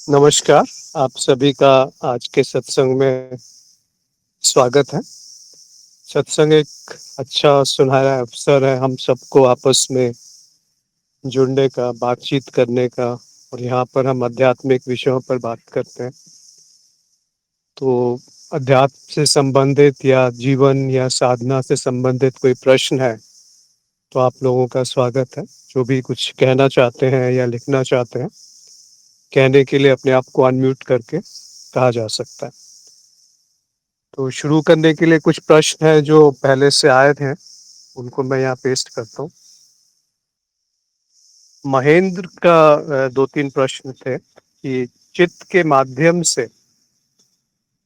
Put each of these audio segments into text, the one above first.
नमस्कार, आप सभी का आज के सत्संग में स्वागत है। सत्संग एक अच्छा सुनहरा अवसर है हम सबको आपस में जुड़ने का, बातचीत करने का और यहाँ पर हम आध्यात्मिक विषयों पर बात करते हैं। तो अध्यात्म से संबंधित या जीवन या साधना से संबंधित कोई प्रश्न है, तो आप लोगों का स्वागत है। जो भी कुछ कहना चाहते हैं या लिखना चाहते हैं, कहने के लिए अपने आप को अनम्यूट करके कहा जा सकता है। तो शुरू करने के लिए कुछ प्रश्न हैं जो पहले से आए थे, उनको मैं यहाँ पेस्ट करता हूँ। महेंद्र का 2-3 प्रश्न थे कि चित्त के माध्यम से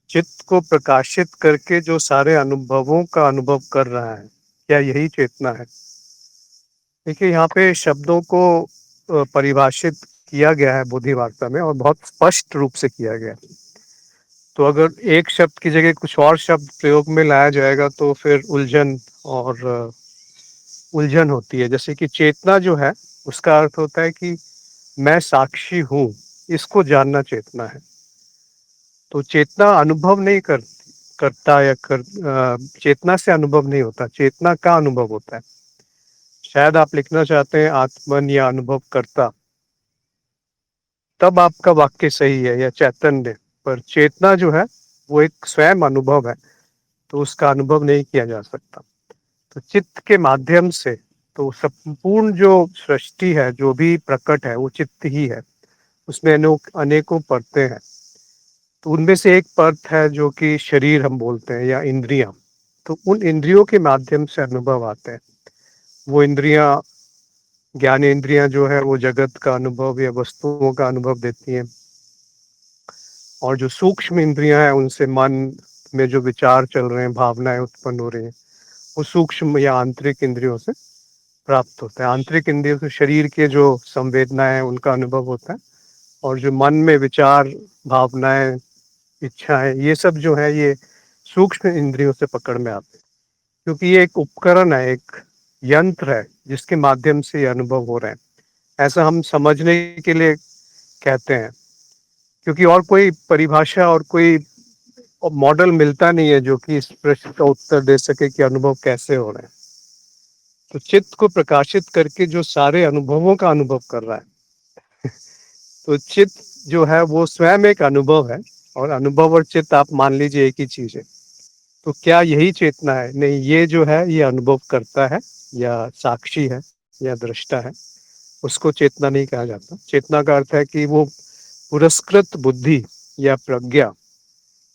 चित्त को प्रकाशित करके जो सारे अनुभवों का अनुभव कर रहा है, क्या यही चेतना है? देखिए, यहाँ पे शब्दों को परिभाषित किया गया है बोधि वार्ता में और बहुत स्पष्ट रूप से किया गया है। तो अगर एक शब्द की जगह कुछ और शब्द प्रयोग में लाया जाएगा तो फिर उलझन होती है। जैसे कि चेतना जो है, उसका अर्थ होता है कि मैं साक्षी हूँ, इसको जानना चेतना है। तो चेतना अनुभव नहीं करता चेतना से अनुभव नहीं होता, चेतना का अनुभव होता है। शायद आप लिखना चाहते हैं आत्मन या अनुभव करता, तब आपका वाक्य सही है, या चैतन्य। पर चेतना जो है वो एक स्वयं अनुभव है, तो उसका अनुभव नहीं किया जा सकता। तो चित्त के माध्यम से, तो संपूर्ण जो सृष्टि है, जो भी प्रकट है, वो चित्त ही है। उसमें अनेकों परतें हैं। तो उनमें से एक परत है जो कि शरीर हम बोलते हैं या इंद्रियां। तो उन इंद्रियों के माध्यम से अनुभव आते हैं। वो इंद्रियां, ज्ञान इंद्रियां जो है, वो जगत का अनुभव या वस्तुओं का अनुभव देती हैं। और जो सूक्ष्म इंद्रियां हैं, उनसे मन में जो विचार चल रहे हैं, भावनाएं उत्पन्न हो रही हैं, वो सूक्ष्म या आंतरिक इंद्रियों से प्राप्त होता है। आंतरिक इंद्रियों से शरीर के जो संवेदनाएं हैं, उनका अनुभव होता है। और जो मन में विचार, भावनाएं, इच्छाएं, ये सब जो है, ये सूक्ष्म इंद्रियों से पकड़ में आते हैं। क्योंकि ये एक उपकरण है, एक यंत्र है, जिसके माध्यम से ये अनुभव हो रहे हैं। ऐसा हम समझने के लिए कहते हैं, क्योंकि और कोई परिभाषा और कोई मॉडल मिलता नहीं है जो कि इस प्रश्न का उत्तर दे सके कि अनुभव कैसे हो रहे हैं। तो चित्त को प्रकाशित करके जो सारे अनुभवों का अनुभव कर रहा है, तो चित्त जो है वो स्वयं एक अनुभव है। और अनुभव और चित्त आप मान लीजिए एक ही चीज है। तो क्या यही चेतना है? नहीं, ये जो है ये अनुभव करता है या साक्षी है या दृष्टा है, उसको चेतना नहीं कहा जाता। चेतना का अर्थ है कि वो पुरस्कृत बुद्धि या प्रज्ञा,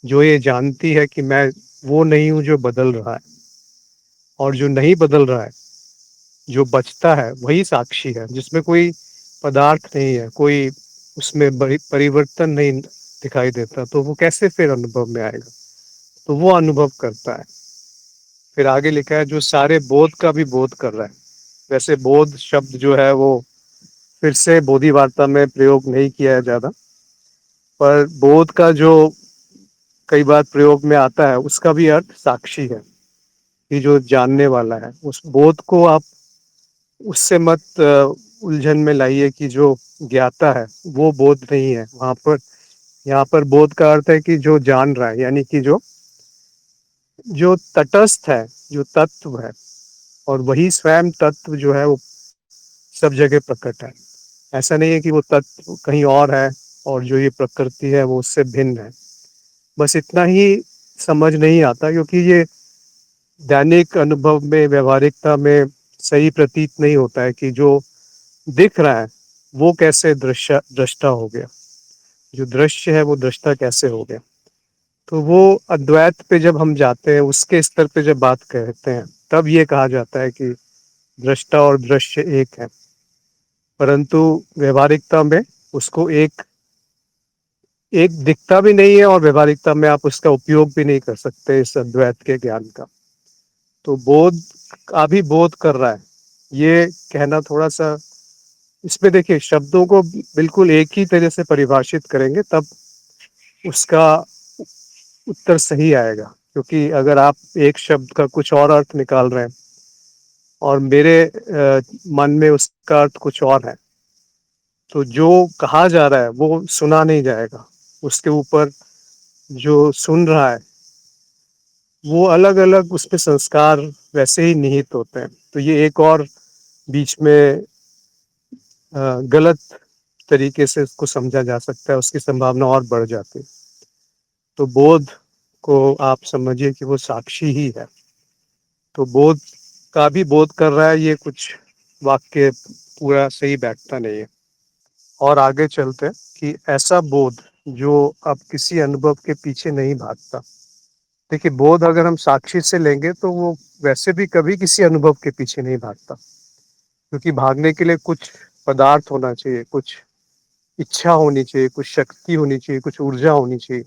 जो ये जानती है कि मैं वो नहीं हूं जो बदल रहा है, और जो नहीं बदल रहा है, जो बचता है, वही साक्षी है, जिसमें कोई पदार्थ नहीं है, कोई उसमें परिवर्तन नहीं दिखाई देता। तो वो कैसे फिर अनुभव में आएगा? तो वो अनुभव करता है। फिर आगे लिखा है जो सारे बोध का भी बोध कर रहा है। वैसे बोध शब्द जो है वो फिर से बोधि वार्ता में प्रयोग नहीं किया है ज्यादा, पर बोध का जो कई बार प्रयोग में आता है, उसका भी अर्थ साक्षी है, कि जो जानने वाला है। उस बोध को आप उससे मत उलझन में लाइए कि जो ज्ञाता है वो बोध नहीं है वहां पर। यहाँ पर बोध का अर्थ है कि जो जान रहा है, यानी कि जो जो तटस्थ है, जो तत्व है। और वही स्वयं तत्व जो है वो सब जगह प्रकट है। ऐसा नहीं है कि वो तत्व कहीं और है और जो ये प्रकृति है वो उससे भिन्न है। बस इतना ही समझ नहीं आता, क्योंकि ये दैनिक अनुभव में, व्यवहारिकता में सही प्रतीत नहीं होता है कि जो दिख रहा है वो कैसे दृष्टा हो गया, जो दृश्य है वो दृष्टा कैसे हो गया। तो वो अद्वैत पे जब हम जाते हैं, उसके स्तर पे जब बात कहते हैं, तब ये कहा जाता है कि दृष्टा और दृश्य एक है। परंतु व्यवहारिकता में उसको एक एक दिखता भी नहीं है, और व्यवहारिकता में आप उसका उपयोग भी नहीं कर सकते इस अद्वैत के ज्ञान का। तो बोध अभी बोध कर रहा है, ये कहना थोड़ा सा, इसमें देखिए शब्दों को बिल्कुल एक ही तरह से परिभाषित करेंगे तब उसका उत्तर सही आएगा। क्योंकि अगर आप एक शब्द का कुछ और अर्थ निकाल रहे हैं और मेरे मन में उसका अर्थ कुछ और है, तो जो कहा जा रहा है वो सुना नहीं जाएगा, उसके ऊपर जो सुन रहा है वो अलग अलग उसपे संस्कार वैसे ही निहित होते हैं। तो ये एक और बीच में गलत तरीके से उसको समझा जा सकता है, उसकी संभावना और बढ़ जाती है। तो बोध को आप समझिए कि वो साक्षी ही है। तो बोध का भी बोध कर रहा है, ये कुछ वाक्य पूरा सही बैठता नहीं है। और आगे चलते हैं कि ऐसा बोध जो अब किसी अनुभव के पीछे नहीं भागता। देखिए, बोध अगर हम साक्षी से लेंगे तो वो वैसे भी कभी किसी अनुभव के पीछे नहीं भागता, क्योंकि भागने के लिए कुछ पदार्थ होना चाहिए, कुछ इच्छा होनी चाहिए, कुछ शक्ति होनी चाहिए, कुछ ऊर्जा होनी चाहिए।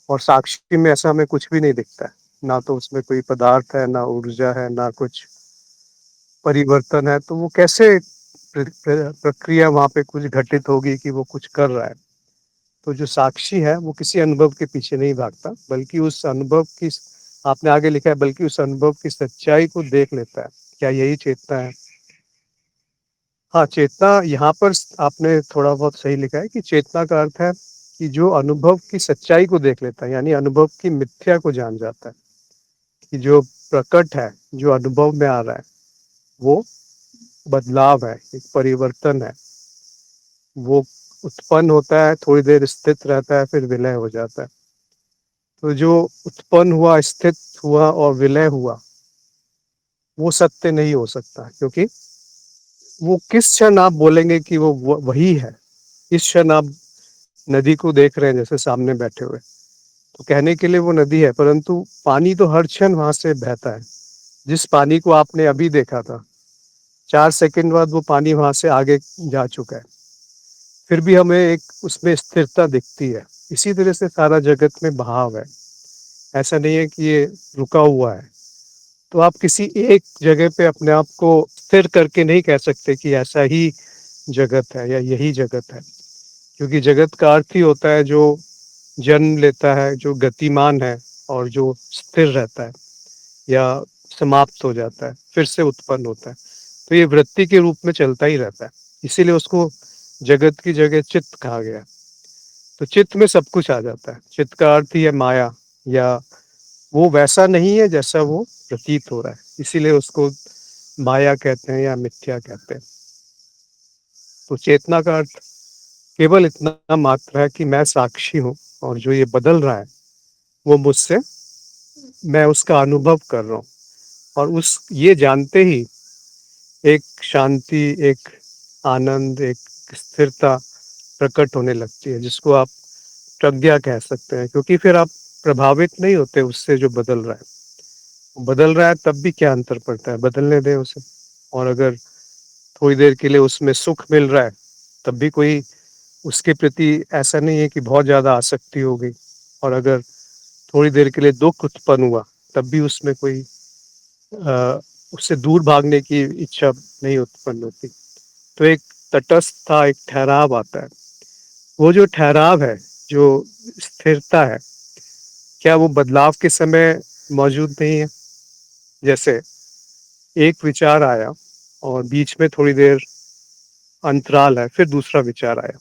और साक्षी में ऐसा हमें कुछ भी नहीं दिखता है, ना तो उसमें कोई पदार्थ है, ना ऊर्जा है, ना कुछ परिवर्तन है। तो वो कैसे प्रक्रिया वहाँ पे कुछ घटित होगी कि वो कुछ कर रहा है। तो जो साक्षी है वो किसी अनुभव के पीछे नहीं भागता, बल्कि उस अनुभव की, आपने आगे लिखा है, बल्कि उस अनुभव की सच्चाई को देख लेता है। क्या यही चेतना है? हाँ, चेतना यहाँ पर आपने थोड़ा बहुत सही लिखा है कि चेतना का अर्थ है कि जो अनुभव की सच्चाई को देख लेता है, यानी अनुभव की मिथ्या को जान जाता है कि जो प्रकट है, जो अनुभव में आ रहा है, वो बदलाव है, एक परिवर्तन है। वो उत्पन्न होता है, थोड़ी देर स्थित रहता है, फिर विलय हो जाता है। तो जो उत्पन्न हुआ, स्थित हुआ और विलय हुआ, वो सत्य नहीं हो सकता, क्योंकि वो किस क्षण आप बोलेंगे कि वो वही है। इस क्षण आप नदी को देख रहे हैं जैसे सामने बैठे हुए, तो कहने के लिए वो नदी है, परंतु पानी तो हर क्षण वहां से बहता है। जिस पानी को आपने अभी देखा था, 4 सेकंड बाद वो पानी वहां से आगे जा चुका है, फिर भी हमें एक उसमें स्थिरता दिखती है। इसी तरह से सारा जगत में बहाव है, ऐसा नहीं है कि ये रुका हुआ है। तो आप किसी एक जगह पे अपने आप को स्थिर करके नहीं कह सकते कि ऐसा ही जगत है या यही जगत है, क्योंकि जगत का अर्थ ही होता है जो जन्म लेता है, जो गतिमान है और जो स्थिर रहता है या समाप्त हो जाता है, फिर से उत्पन्न होता है। तो ये वृत्ति के रूप में चलता ही रहता है, इसीलिए उसको जगत की जगह चित्त कहा गया। तो चित्त में सब कुछ आ जाता है। चित्त का अर्थ ही है माया, या वो वैसा नहीं है जैसा वो प्रतीत हो रहा है, इसीलिए उसको माया कहते हैं या मिथ्या कहते हैं। तो चेतना का अर्थ केवल इतना मात्र है कि मैं साक्षी हूँ, और जो ये बदल रहा है वो मुझसे, मैं उसका अनुभव कर रहा हूँ। और उस ये जानते ही एक शांति, एक आनंद, एक स्थिरता प्रकट होने लगती है, जिसको आप प्रज्ञा कह सकते हैं। क्योंकि फिर आप प्रभावित नहीं होते उससे जो बदल रहा है। बदल रहा है तब भी क्या अंतर पड़ता है, बदलने दें उसे। और अगर थोड़ी देर के लिए उसमें सुख मिल रहा है, तब भी कोई उसके प्रति ऐसा नहीं है कि बहुत ज़्यादा आसक्ति हो गई। और अगर थोड़ी देर के लिए दुख उत्पन्न हुआ, तब भी उसमें कोई उससे दूर भागने की इच्छा नहीं उत्पन्न होती। तो एक तटस्थता, एक ठहराव आता है। वो जो ठहराव है, जो स्थिरता है, क्या वो बदलाव के समय मौजूद नहीं है? जैसे एक विचार आया और बीच में थोड़ी देर अंतराल है, फिर दूसरा विचार आया,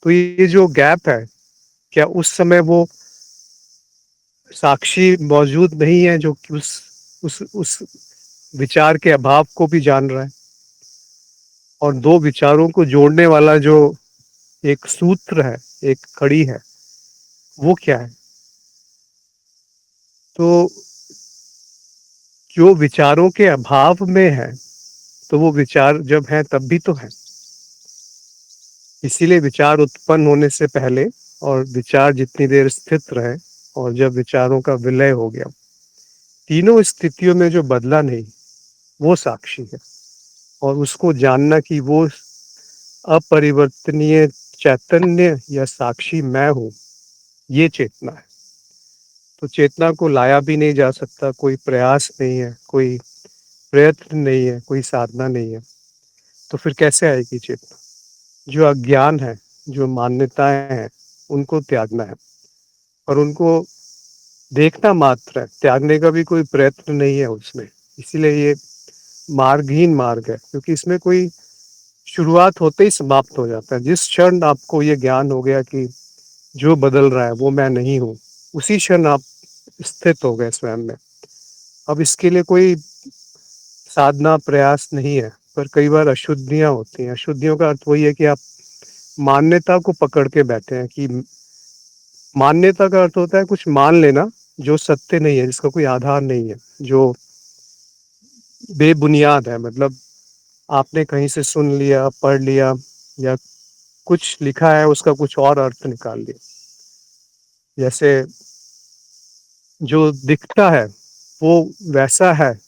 तो ये जो गैप है, क्या उस समय वो साक्षी मौजूद नहीं है जो कि उस विचार के अभाव को भी जान रहा है? और दो विचारों को जोड़ने वाला जो एक सूत्र है, एक कड़ी है, वो क्या है? तो जो विचारों के अभाव में है, तो वो विचार जब है तब भी तो है। इसीलिए विचार उत्पन्न होने से पहले और विचार जितनी देर स्थित रहे, और जब विचारों का विलय हो गया, तीनों स्थितियों में जो बदला नहीं, वो साक्षी है। और उसको जानना कि वो अपरिवर्तनीय चैतन्य या साक्षी मैं हूँ, ये चेतना है। तो चेतना को लाया भी नहीं जा सकता, कोई प्रयास नहीं है, कोई प्रयत्न नहीं है, कोई साधना नहीं है। तो फिर कैसे आएगी चेतना? जो अज्ञान है, जो मान्यताएं हैं, उनको त्यागना है। और उनको देखना मात्र है, त्यागने का भी कोई प्रयत्न नहीं है उसमें। इसीलिए ये मार्गहीन मार्ग है, क्योंकि इसमें कोई शुरुआत होते ही समाप्त हो जाता है। जिस क्षण आपको ये ज्ञान हो गया कि जो बदल रहा है वो मैं नहीं हूँ, उसी क्षण आप स्थित हो गए स्वयं में। अब इसके लिए कोई साधना प्रयास नहीं है, पर कई बार अशुद्धियाँ होती हैं। अशुद्धियों का अर्थ वही है कि आप मान्यता को पकड़ के बैठे हैं कि मान्यता का अर्थ होता है कुछ मान लेना जो सत्य नहीं है, जिसका कोई आधार नहीं है, जो बेबुनियाद है। मतलब आपने कहीं से सुन लिया, पढ़ लिया या कुछ लिखा है, उसका कुछ और अर्थ निकाल लिया। जैसे जो दिखता है वो वैसा है,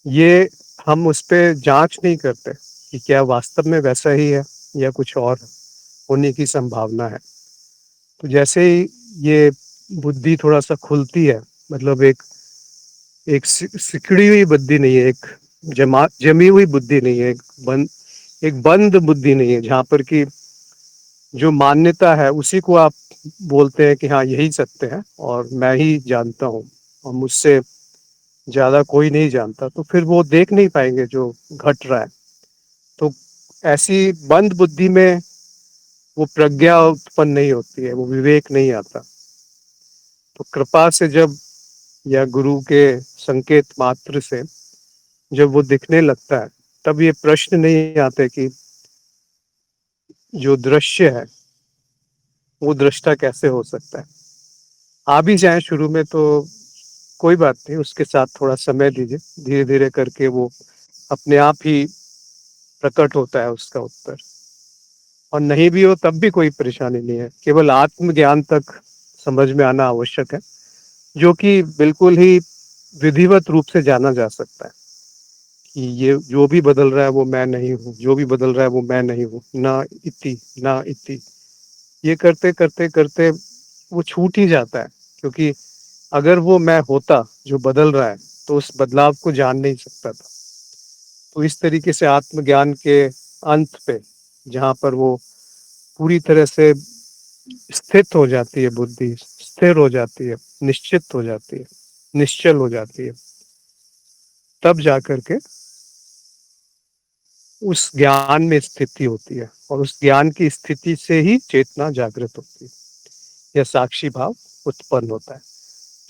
ये हम उस पे जांच नहीं करते कि क्या वास्तव में वैसा ही है या कुछ और होने की संभावना है। तो जैसे ही ये बुद्धि थोड़ा सा खुलती है, मतलब एक सिकड़ी हुई बुद्धि नहीं है, एक जमी हुई बुद्धि नहीं है, एक बंद बुद्धि नहीं है, जहाँ पर कि जो मान्यता है उसी को आप बोलते हैं कि हाँ यही सत्य है और मैं ही जानता हूँ और मुझसे ज्यादा कोई नहीं जानता, तो फिर वो देख नहीं पाएंगे जो घट रहा है। तो ऐसी बंद बुद्धि में वो प्रज्ञा उत्पन्न नहीं होती है, वो विवेक नहीं आता। तो कृपा से जब या गुरु के संकेत मात्र से जब वो दिखने लगता है, तब ये प्रश्न नहीं आते कि जो दृश्य है वो दृष्टा कैसे हो सकता है। आ भी जाए शुरू में तो कोई बात नहीं, उसके साथ थोड़ा समय दीजिए, धीरे धीरे करके वो अपने आप ही प्रकट होता है उसका उत्तर। और नहीं भी हो तब भी कोई परेशानी नहीं है, केवल आत्मज्ञान तक समझ में आना आवश्यक है, जो कि बिल्कुल ही विधिवत रूप से जाना जा सकता है कि ये जो भी बदल रहा है वो मैं नहीं हूँ, जो भी बदल रहा है वो मैं नहीं हूँ, ना इति। ये करते करते करते वो छूट ही जाता है, क्योंकि अगर वो मैं होता जो बदल रहा है तो उस बदलाव को जान नहीं सकता था। तो इस तरीके से आत्मज्ञान के अंत पे, जहाँ पर वो पूरी तरह से स्थित हो जाती है, बुद्धि स्थिर हो जाती है, निश्चित हो जाती है, निश्चल हो जाती है, तब जाकर के उस ज्ञान में स्थिति होती है और उस ज्ञान की स्थिति से ही चेतना जागृत होती है या साक्षी भाव उत्पन्न होता है।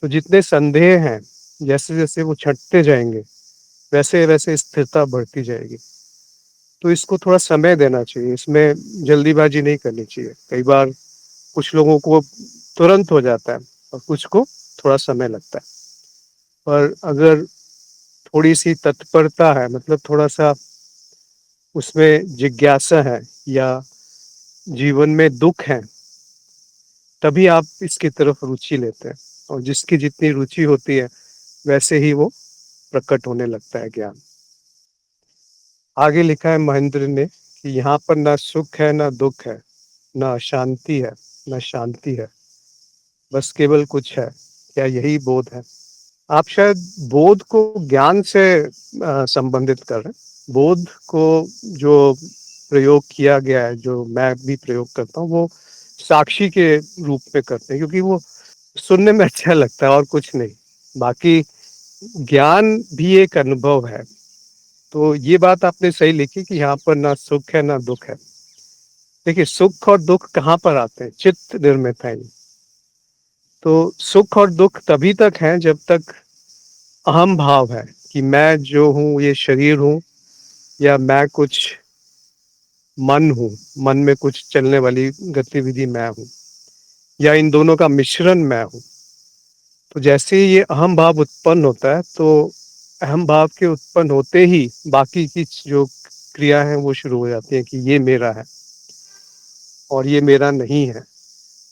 तो जितने संदेह हैं, जैसे जैसे वो छटते जाएंगे वैसे वैसे स्थिरता बढ़ती जाएगी। तो इसको थोड़ा समय देना चाहिए, इसमें जल्दीबाजी नहीं करनी चाहिए। कई बार कुछ लोगों को तुरंत हो जाता है और कुछ को थोड़ा समय लगता है। पर अगर थोड़ी सी तत्परता है, मतलब थोड़ा सा उसमें जिज्ञासा है या जीवन में दुख है, तभी आप इसकी तरफ रुचि लेते हैं। और जिसकी जितनी रुचि होती है वैसे ही वो प्रकट होने लगता है ज्ञान। आगे लिखा है महेंद्र ने कि यहाँ पर ना सुख है ना दुख है, ना अशांति है ना शांति है, बस केवल कुछ है। क्या यही बोध है? आप शायद बोध को ज्ञान से संबंधित कर रहे हैं। बोध को जो प्रयोग किया गया है, जो मैं भी प्रयोग करता हूँ, वो साक्षी के रूप में करते हैं, क्योंकि वो सुनने में अच्छा लगता है और कुछ नहीं। बाकी ज्ञान भी एक अनुभव है। तो ये बात आपने सही लिखी कि यहाँ पर ना सुख है ना दुख है। देखिए, सुख और दुख कहाँ पर आते हैं? चित्त निर्मित है। तो सुख और दुख तभी तक है जब तक अहम भाव है कि मैं जो हूँ ये शरीर हूँ, या मैं कुछ मन हूँ, मन में कुछ चलने वाली गतिविधि मैं हूँ, या इन दोनों का मिश्रण मैं हूँ। तो जैसे ही ये अहम भाव उत्पन्न होता है, तो अहम भाव के उत्पन्न होते ही बाकी की जो क्रिया है वो शुरू हो जाती है कि ये मेरा है और ये मेरा नहीं है।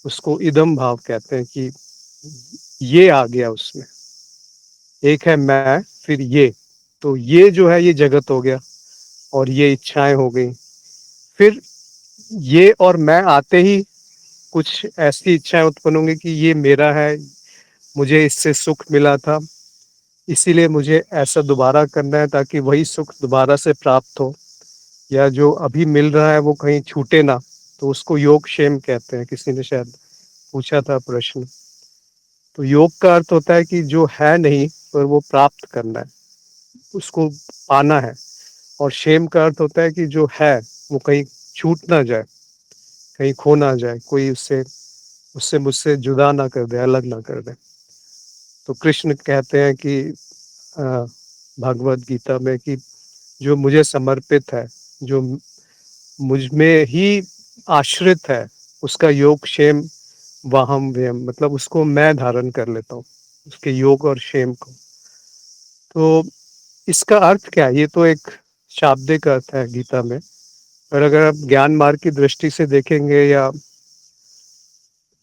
उसको इदम भाव कहते हैं कि ये आ गया उसमें। एक है मैं, फिर ये, तो ये जो है ये जगत हो गया और ये इच्छाएं हो गई। फिर ये और मैं आते ही कुछ ऐसी इच्छाएं उत्पन्न होंगी कि ये मेरा है, मुझे इससे सुख मिला था, इसीलिए मुझे ऐसा दोबारा करना है ताकि वही सुख दोबारा से प्राप्त हो, या जो अभी मिल रहा है वो कहीं छूटे ना। तो उसको योग क्षेम कहते हैं, किसी ने शायद पूछा था प्रश्न। तो योग का अर्थ होता है कि जो है नहीं पर वो प्राप्त करना है, उसको पाना है। और शेम का अर्थ होता है कि जो है वो कहीं छूट ना जाए, कहीं खो ना जाए, कोई उससे उससे मुझसे जुदा ना कर दे, अलग ना कर दे। तो कृष्ण कहते हैं कि अ, भगवत गीता में कि जो मुझे समर्पित है, जो मुझ में ही आश्रित है, उसका योग क्षेम वाहम व्यम, मतलब उसको मैं धारण कर लेता हूँ, उसके योग और क्षेम को। तो इसका अर्थ क्या है? ये तो एक शाब्दिक अर्थ है गीता में, पर अगर आप ज्ञान मार्ग की दृष्टि से देखेंगे या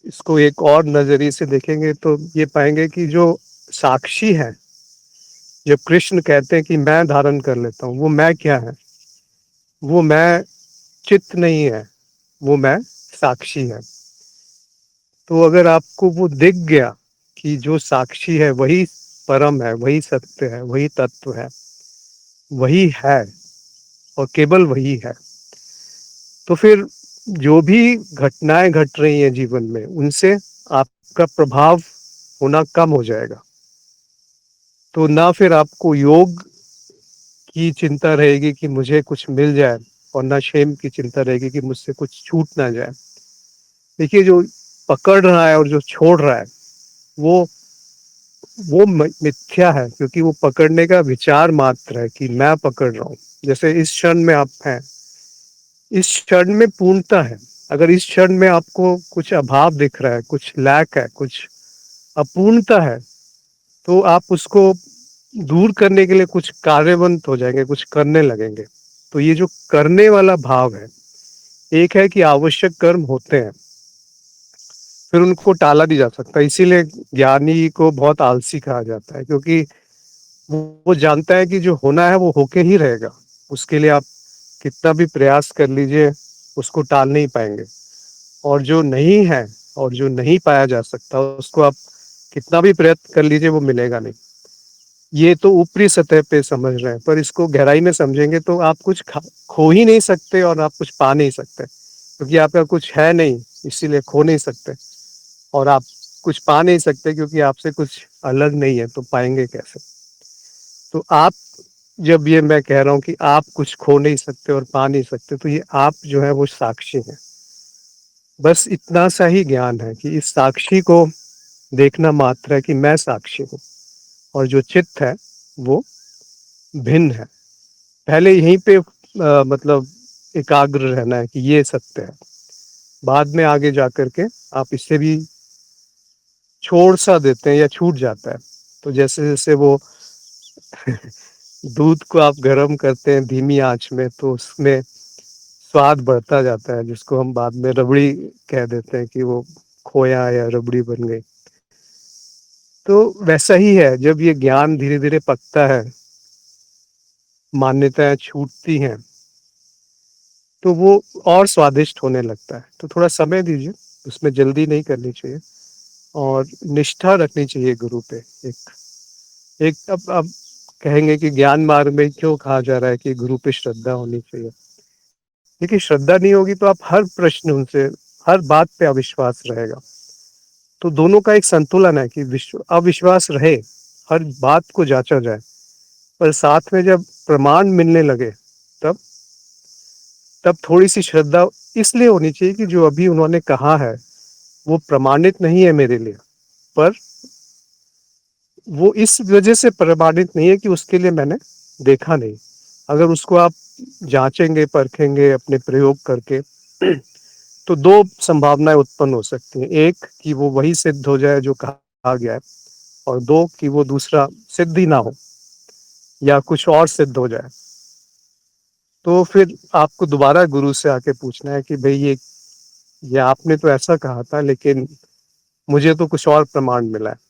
इसको एक और नजरिए से देखेंगे तो ये पाएंगे कि जो साक्षी है, जब कृष्ण कहते हैं कि मैं धारण कर लेता हूँ, वो मैं क्या है? वो मैं चित्त नहीं है, वो मैं साक्षी है। तो अगर आपको वो दिख गया कि जो साक्षी है वही परम है, वही सत्य है, वही तत्व है, वही है और केवल वही है, तो फिर जो भी घटनाएं घट रही हैं जीवन में, उनसे आपका प्रभाव होना कम हो जाएगा। तो ना फिर आपको योग की चिंता रहेगी कि मुझे कुछ मिल जाए, और ना शेम की चिंता रहेगी कि मुझसे कुछ छूट ना जाए। देखिए, जो पकड़ रहा है और जो छोड़ रहा है, वो मिथ्या है, क्योंकि वो पकड़ने का विचार मात्र है कि मैं पकड़ रहा हूँ। जैसे इस क्षण में आप हैं, इस क्षण में पूर्णता है। अगर इस क्षण में आपको कुछ अभाव दिख रहा है, कुछ लैक है, कुछ अपूर्णता है, तो आप उसको दूर करने के लिए कुछ कार्यवंत हो जाएंगे, कुछ करने लगेंगे। तो ये जो करने वाला भाव है, एक है कि आवश्यक कर्म होते हैं, फिर उनको टाला नहीं जा सकता। इसीलिए ज्ञानी को बहुत आलसी कहा जाता है, क्योंकि वो जानता है कि जो होना है वो होके ही रहेगा। उसके लिए आप कितना भी प्रयास कर लीजिए, उसको टाल नहीं पाएंगे। और जो नहीं है और जो नहीं पाया जा सकता, उसको आप कितना भी प्रयत्न कर लीजिए, वो मिलेगा नहीं। ये तो ऊपरी सतह पे समझ रहे हैं, पर इसको गहराई में समझेंगे तो आप कुछ खो ही नहीं सकते और आप कुछ पा नहीं सकते, क्योंकि आपका कुछ है नहीं, इसीलिए खो नहीं सकते। और आप कुछ पा नहीं सकते क्योंकि आपसे कुछ अलग नहीं है, तो पाएंगे कैसे? तो आप, जब ये मैं कह रहा हूँ कि आप कुछ खो नहीं सकते और पा नहीं सकते, तो ये आप जो है वो साक्षी है। बस इतना सा ही ज्ञान है कि इस साक्षी को देखना मात्र है कि मैं साक्षी हूँ, और जो चित्त है वो भिन्न है। पहले यहीं पे मतलब एकाग्र रहना है कि ये सत्य है। बाद में आगे जाकर के आप इससे भी छोड़ सा देते हैं या छूट जाता है। तो जैसे जैसे वो दूध को आप गर्म करते हैं धीमी आंच में, तो उसमें स्वाद बढ़ता जाता है, जिसको हम बाद में रबड़ी कह देते हैं कि वो खोया या रबड़ी बन गई। तो वैसा ही है, जब ये ज्ञान धीरे धीरे पकता है, मान्यताएं छूटती हैं, तो वो और स्वादिष्ट होने लगता है। तो थोड़ा समय दीजिए, उसमें जल्दी नहीं करनी चाहिए, और निष्ठा रखनी चाहिए गुरु पे। एक एक अब कहेंगे कि ज्ञान मार्ग में क्यों कहा जा रहा है कि गुरु पे श्रद्धा होनी चाहिए? देखिए, श्रद्धा नहीं होगी तो आप हर प्रश्न उनसे, हर बात पे अविश्वास रहेगा। तो दोनों का एक संतुलन है कि अविश्वास रहे, हर बात को जांचा जाए, पर साथ में जब प्रमाण मिलने लगे, तब तब थोड़ी सी श्रद्धा इसलिए होनी चाहिए कि जो अभी उन्होंने कहा है वो प्रमाणित नहीं है मेरे लिए, पर वो इस वजह से प्रमाणित नहीं है कि उसके लिए मैंने देखा नहीं। अगर उसको आप जांचेंगे, परखेंगे अपने प्रयोग करके, तो दो संभावनाएं उत्पन्न हो सकती हैं। एक कि वो वही सिद्ध हो जाए जो कहा गया है, और दो कि वो दूसरा सिद्ध ही ना हो या कुछ और सिद्ध हो जाए। तो फिर आपको दोबारा गुरु से आके पूछना है कि भाई ये आपने तो ऐसा कहा था, लेकिन मुझे तो कुछ और प्रमाण मिला है।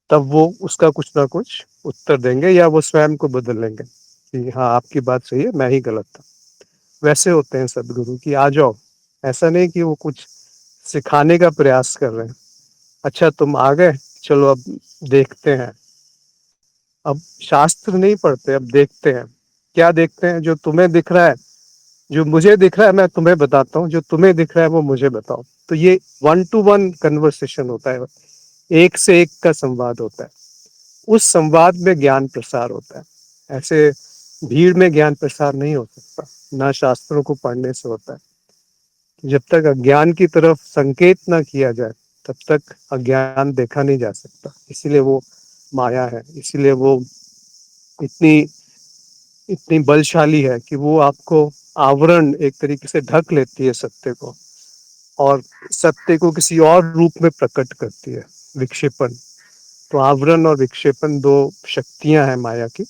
तब वो उसका कुछ ना कुछ उत्तर देंगे, या वो स्वयं को बदल लेंगे कि हाँ, आपकी बात सही है, मैं ही गलत था। वैसे होते हैं सदगुरु कि आ जाओ। ऐसा नहीं कि वो कुछ सिखाने का प्रयास कर रहे हैं। अच्छा, तुम आ गए, चलो अब देखते हैं। अब शास्त्र नहीं पढ़ते, अब देखते हैं। क्या देखते हैं? जो तुम्हें दिख रहा है, जो मुझे दिख रहा है मैं तुम्हें बताता हूँ, जो तुम्हें दिख रहा है वो मुझे बताओ। तो ये 1 to 1 कन्वर्सेशन होता है, एक से एक का संवाद होता है। उस संवाद में ज्ञान प्रसार होता है। ऐसे भीड़ में ज्ञान प्रसार नहीं हो सकता, ना शास्त्रों को पढ़ने से होता है। जब तक अज्ञान की तरफ संकेत ना किया जाए, तब तक अज्ञान देखा नहीं जा सकता। इसीलिए वो माया है, इसीलिए वो इतनी इतनी बलशाली है कि वो आपको आवरण एक तरीके से ढक लेती है सत्य को, और सत्य को किसी और रूप में प्रकट करती है, विक्षेपण। तो आवरण और विक्षेपण दो शक्तियां हैं माया की,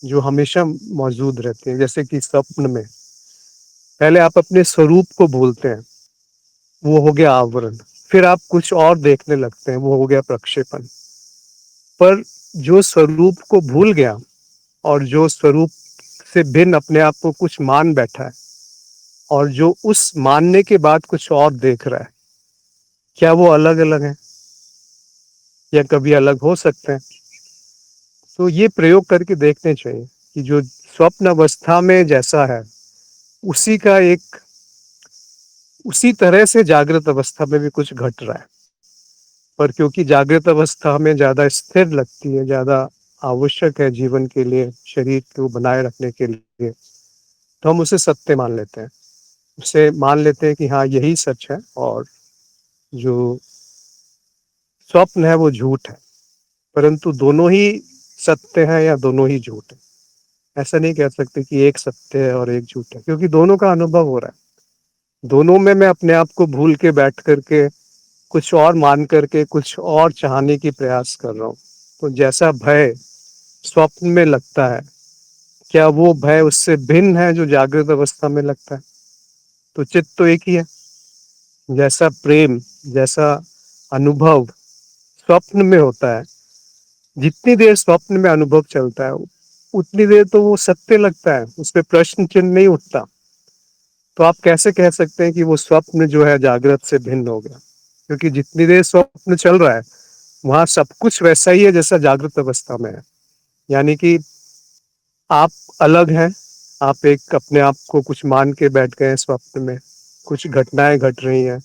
जो हमेशा मौजूद रहती हैं। जैसे कि स्वप्न में पहले आप अपने स्वरूप को भूलते हैं, वो हो गया आवरण। फिर आप कुछ और देखने लगते हैं, वो हो गया प्रक्षेपण। पर जो स्वरूप को भूल गया और जो स्वरूप से भिन्न अपने आप को कुछ मान बैठा है, और जो उस मानने के बाद कुछ और देख रहा है, क्या वो अलग अलग है या कभी अलग हो सकते हैं? तो ये प्रयोग करके देखने चाहिए कि जो स्वप्न अवस्था में जैसा है, उसी का एक उसी तरह से जागृत अवस्था में भी कुछ घट रहा है। पर क्योंकि जागृत अवस्था में ज्यादा स्थिर लगती है, ज्यादा आवश्यक है जीवन के लिए, शरीर को बनाए रखने के लिए, तो हम उसे सत्य मान लेते हैं। उसे मान लेते हैं कि हाँ यही सच है, और जो स्वप्न है वो झूठ है। परंतु दोनों ही सत्य है या दोनों ही झूठ है, ऐसा नहीं कह सकते कि एक सत्य है और एक झूठ है, क्योंकि दोनों का अनुभव हो रहा है। दोनों में मैं अपने आप को भूल के बैठ करके कुछ और मान करके कुछ और चाहने की प्रयास कर रहा हूँ। तो जैसा भय स्वप्न में लगता है, क्या वो भय उससे भिन्न है जो जागृत अवस्था में लगता है? तो चित्त तो एक ही है। जैसा प्रेम, जैसा अनुभव स्वप्न में होता है, जितनी देर स्वप्न में अनुभव चलता है, उतनी देर तो वो सत्य लगता है, उस पर प्रश्न चिन्ह नहीं उठता। तो आप कैसे कह सकते हैं कि वो स्वप्न जो है जागृत से भिन्न हो गया? क्योंकि जितनी देर स्वप्न चल रहा है, वहां सब कुछ वैसा ही है जैसा जागृत अवस्था में है। यानी कि आप अलग हैं, आप एक अपने आप को कुछ मान के बैठ गए हैं स्वप्न में। कुछ घटनाएं घट रही हैं,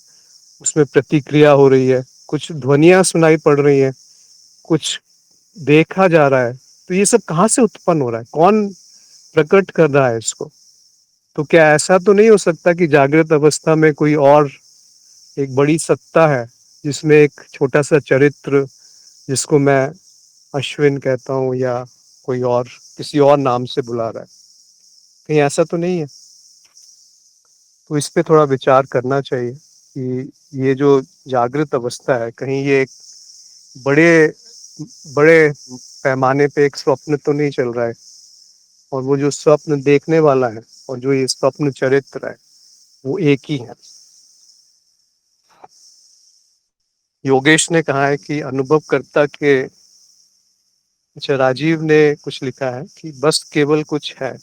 उसमें प्रतिक्रिया हो रही है, कुछ ध्वनियां सुनाई पड़ रही हैं, कुछ देखा जा रहा है। तो ये सब कहाँ से उत्पन्न हो रहा है? कौन प्रकट कर रहा है इसको? तो क्या ऐसा तो नहीं हो सकता कि जागृत अवस्था में कोई और एक बड़ी सत्ता है, जिसमें एक छोटा सा चरित्र, जिसको मैं अश्विन कहता हूँ या कोई और किसी और नाम से बुला रहा है? कहीं ऐसा तो नहीं है? तो इस पे थोड़ा विचार करना चाहिए कि ये जो जागृत अवस्था है, कहीं ये एक बड़े बड़े पैमाने पे एक स्वप्न तो नहीं चल रहा है, और वो जो स्वप्न देखने वाला है और जो ये स्वप्न चरित्र है, वो एक ही है। योगेश ने कहा है कि अनुभवकर्ता के, अच्छा राजीव ने कुछ लिखा है कि बस केवल कुछ है,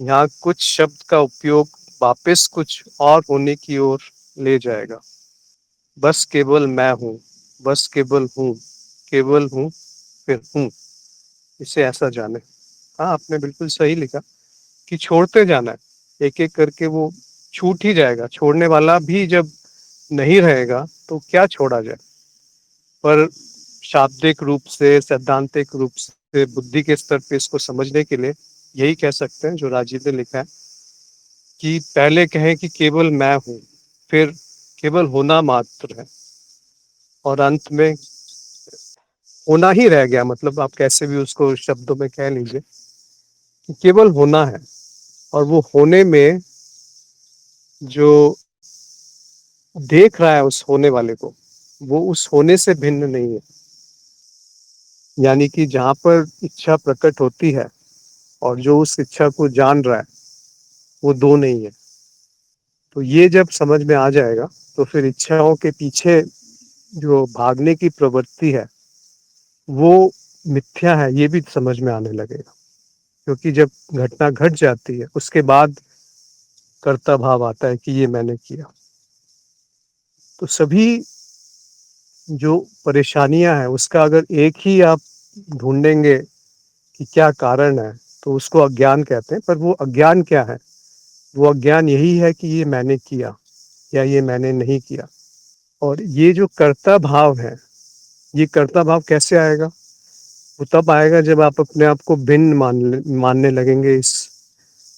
यहाँ कुछ शब्द का उपयोग वापस कुछ और होने की ओर ले जाएगा। बस केवल मैं हूँ, बस केवल हूँ, फिर हूँ, इसे ऐसा जाने। हाँ, आपने बिल्कुल सही लिखा कि छोड़ते जाना है, एक एक करके वो छूट ही जाएगा। छोड़ने वाला भी जब नहीं रहेगा तो क्या छोड़ा जाए? पर शाब्दिक रूप से, सैद्धांतिक रूप से, बुद्धि के स्तर पे इसको समझने के लिए यही कह सकते हैं जो राजीव ने लिखा है कि पहले कहें कि केवल मैं हूँ, फिर केवल होना मात्र है, और अंत में होना ही रह गया। मतलब आप कैसे भी उसको शब्दों में कह लीजिए कि केवल होना है, और वो होने में जो देख रहा है उस होने वाले को, वो उस होने से भिन्न नहीं है। यानी कि जहाँ पर इच्छा प्रकट होती है और जो उस इच्छा को जान रहा है, वो दो नहीं है। तो ये जब समझ में आ जाएगा, तो फिर इच्छाओं के पीछे जो भागने की प्रवृत्ति है, वो मिथ्या है, ये भी समझ में आने लगेगा। क्योंकि जब घटना घट जाती है, उसके बाद कर्ता भाव आता है कि ये मैंने किया। तो सभी जो परेशानियां हैं, उसका अगर एक ही आप ढूंढेंगे कि क्या कारण है, तो उसको अज्ञान कहते हैं। पर वो अज्ञान क्या है? वो अज्ञान यही है कि ये मैंने किया या ये मैंने नहीं किया। और ये जो कर्ता भाव है, ये कर्ता भाव कैसे आएगा? वो तब आएगा जब आप अपने आप को भिन्न मानने लगेंगे इस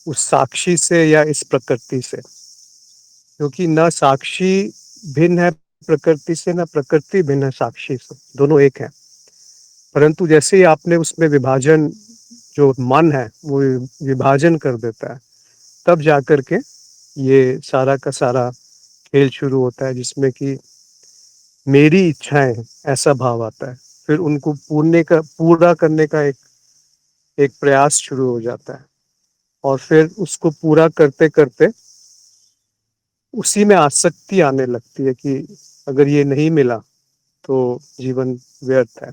उस साक्षी से या इस प्रकृति से, क्योंकि न साक्षी भिन्न है प्रकृति से, न प्रकृति भिन्न है साक्षी से, दोनों एक है। परंतु जैसे ही आपने उसमें विभाजन, जो मन है वो विभाजन कर देता है, तब जाकर के ये सारा का सारा खेल शुरू होता है, जिसमें कि मेरी इच्छाएं, ऐसा भाव आता है। फिर उनको पूरा करने का एक एक प्रयास शुरू हो जाता है, और फिर उसको पूरा करते करते उसी में आसक्ति आने लगती है कि अगर ये नहीं मिला तो जीवन व्यर्थ है।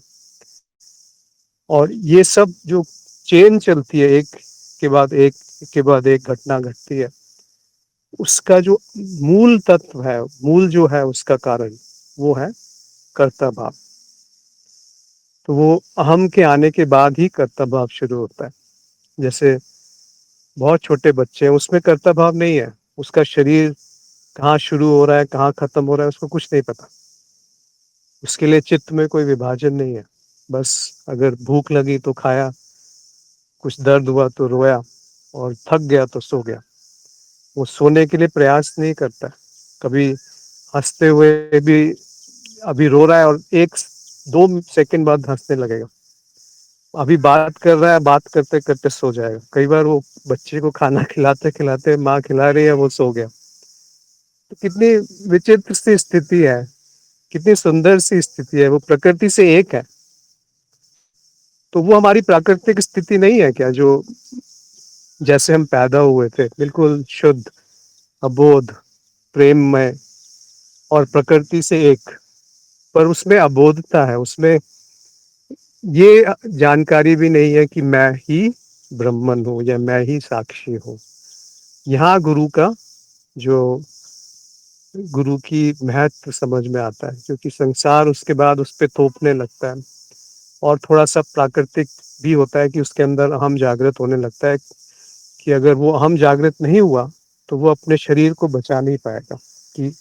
और ये सब जो चेन चलती है, एक के बाद एक के बाद एक घटना घटती है, उसका जो मूल तत्व है, मूल जो है उसका कारण, वो है कर्ता भाव। तो वो अहम के आने के बाद ही कर्ता भाव शुरू होता है। जैसे बहुत छोटे बच्चे हैं, उसमें कर्ता भाव नहीं है, उसका शरीर कहाँ शुरू हो रहा है कहाँ खत्म हो रहा है उसको कुछ नहीं पता। उसके लिए चित्त में कोई विभाजन नहीं है। बस अगर भूख लगी तो खाया, कुछ दर्द हुआ तो रोया, और थक गया तो सो गया। वो सोने के लिए प्रयास नहीं करता। कभी हंसते हुए भी, अभी रो रहा है और 1-2 सेकंड बाद हंसने लगेगा। अभी बात कर रहा है, बात करते करते सो जाएगा। कई बार वो बच्चे को खाना खिलाते खिलाते, माँ खिला रही है, वो सो गया। तो कितनी विचित्र सी स्थिति है, कितनी सुंदर सी स्थिति है, वो प्रकृति से एक है। तो वो हमारी प्राकृतिक स्थिति नहीं है क्या, जो जैसे हम पैदा हुए थे, बिल्कुल शुद्ध, अबोध, प्रेममय और प्रकृति से एक। पर उसमें अबोधता है, उसमें ये जानकारी भी नहीं है कि मैं ही ब्रह्मन हूँ या मैं ही साक्षी हूँ। यहाँ जो गुरु की महत्व समझ में आता है, क्योंकि संसार उसके बाद उस पर थोपने लगता है, और थोड़ा सा प्राकृतिक भी होता है कि उसके अंदर अहम जागृत होने लगता है, कि अगर वो अहम जागृत नहीं हुआ तो वो अपने शरीर को बचा नहीं पाएगा, कि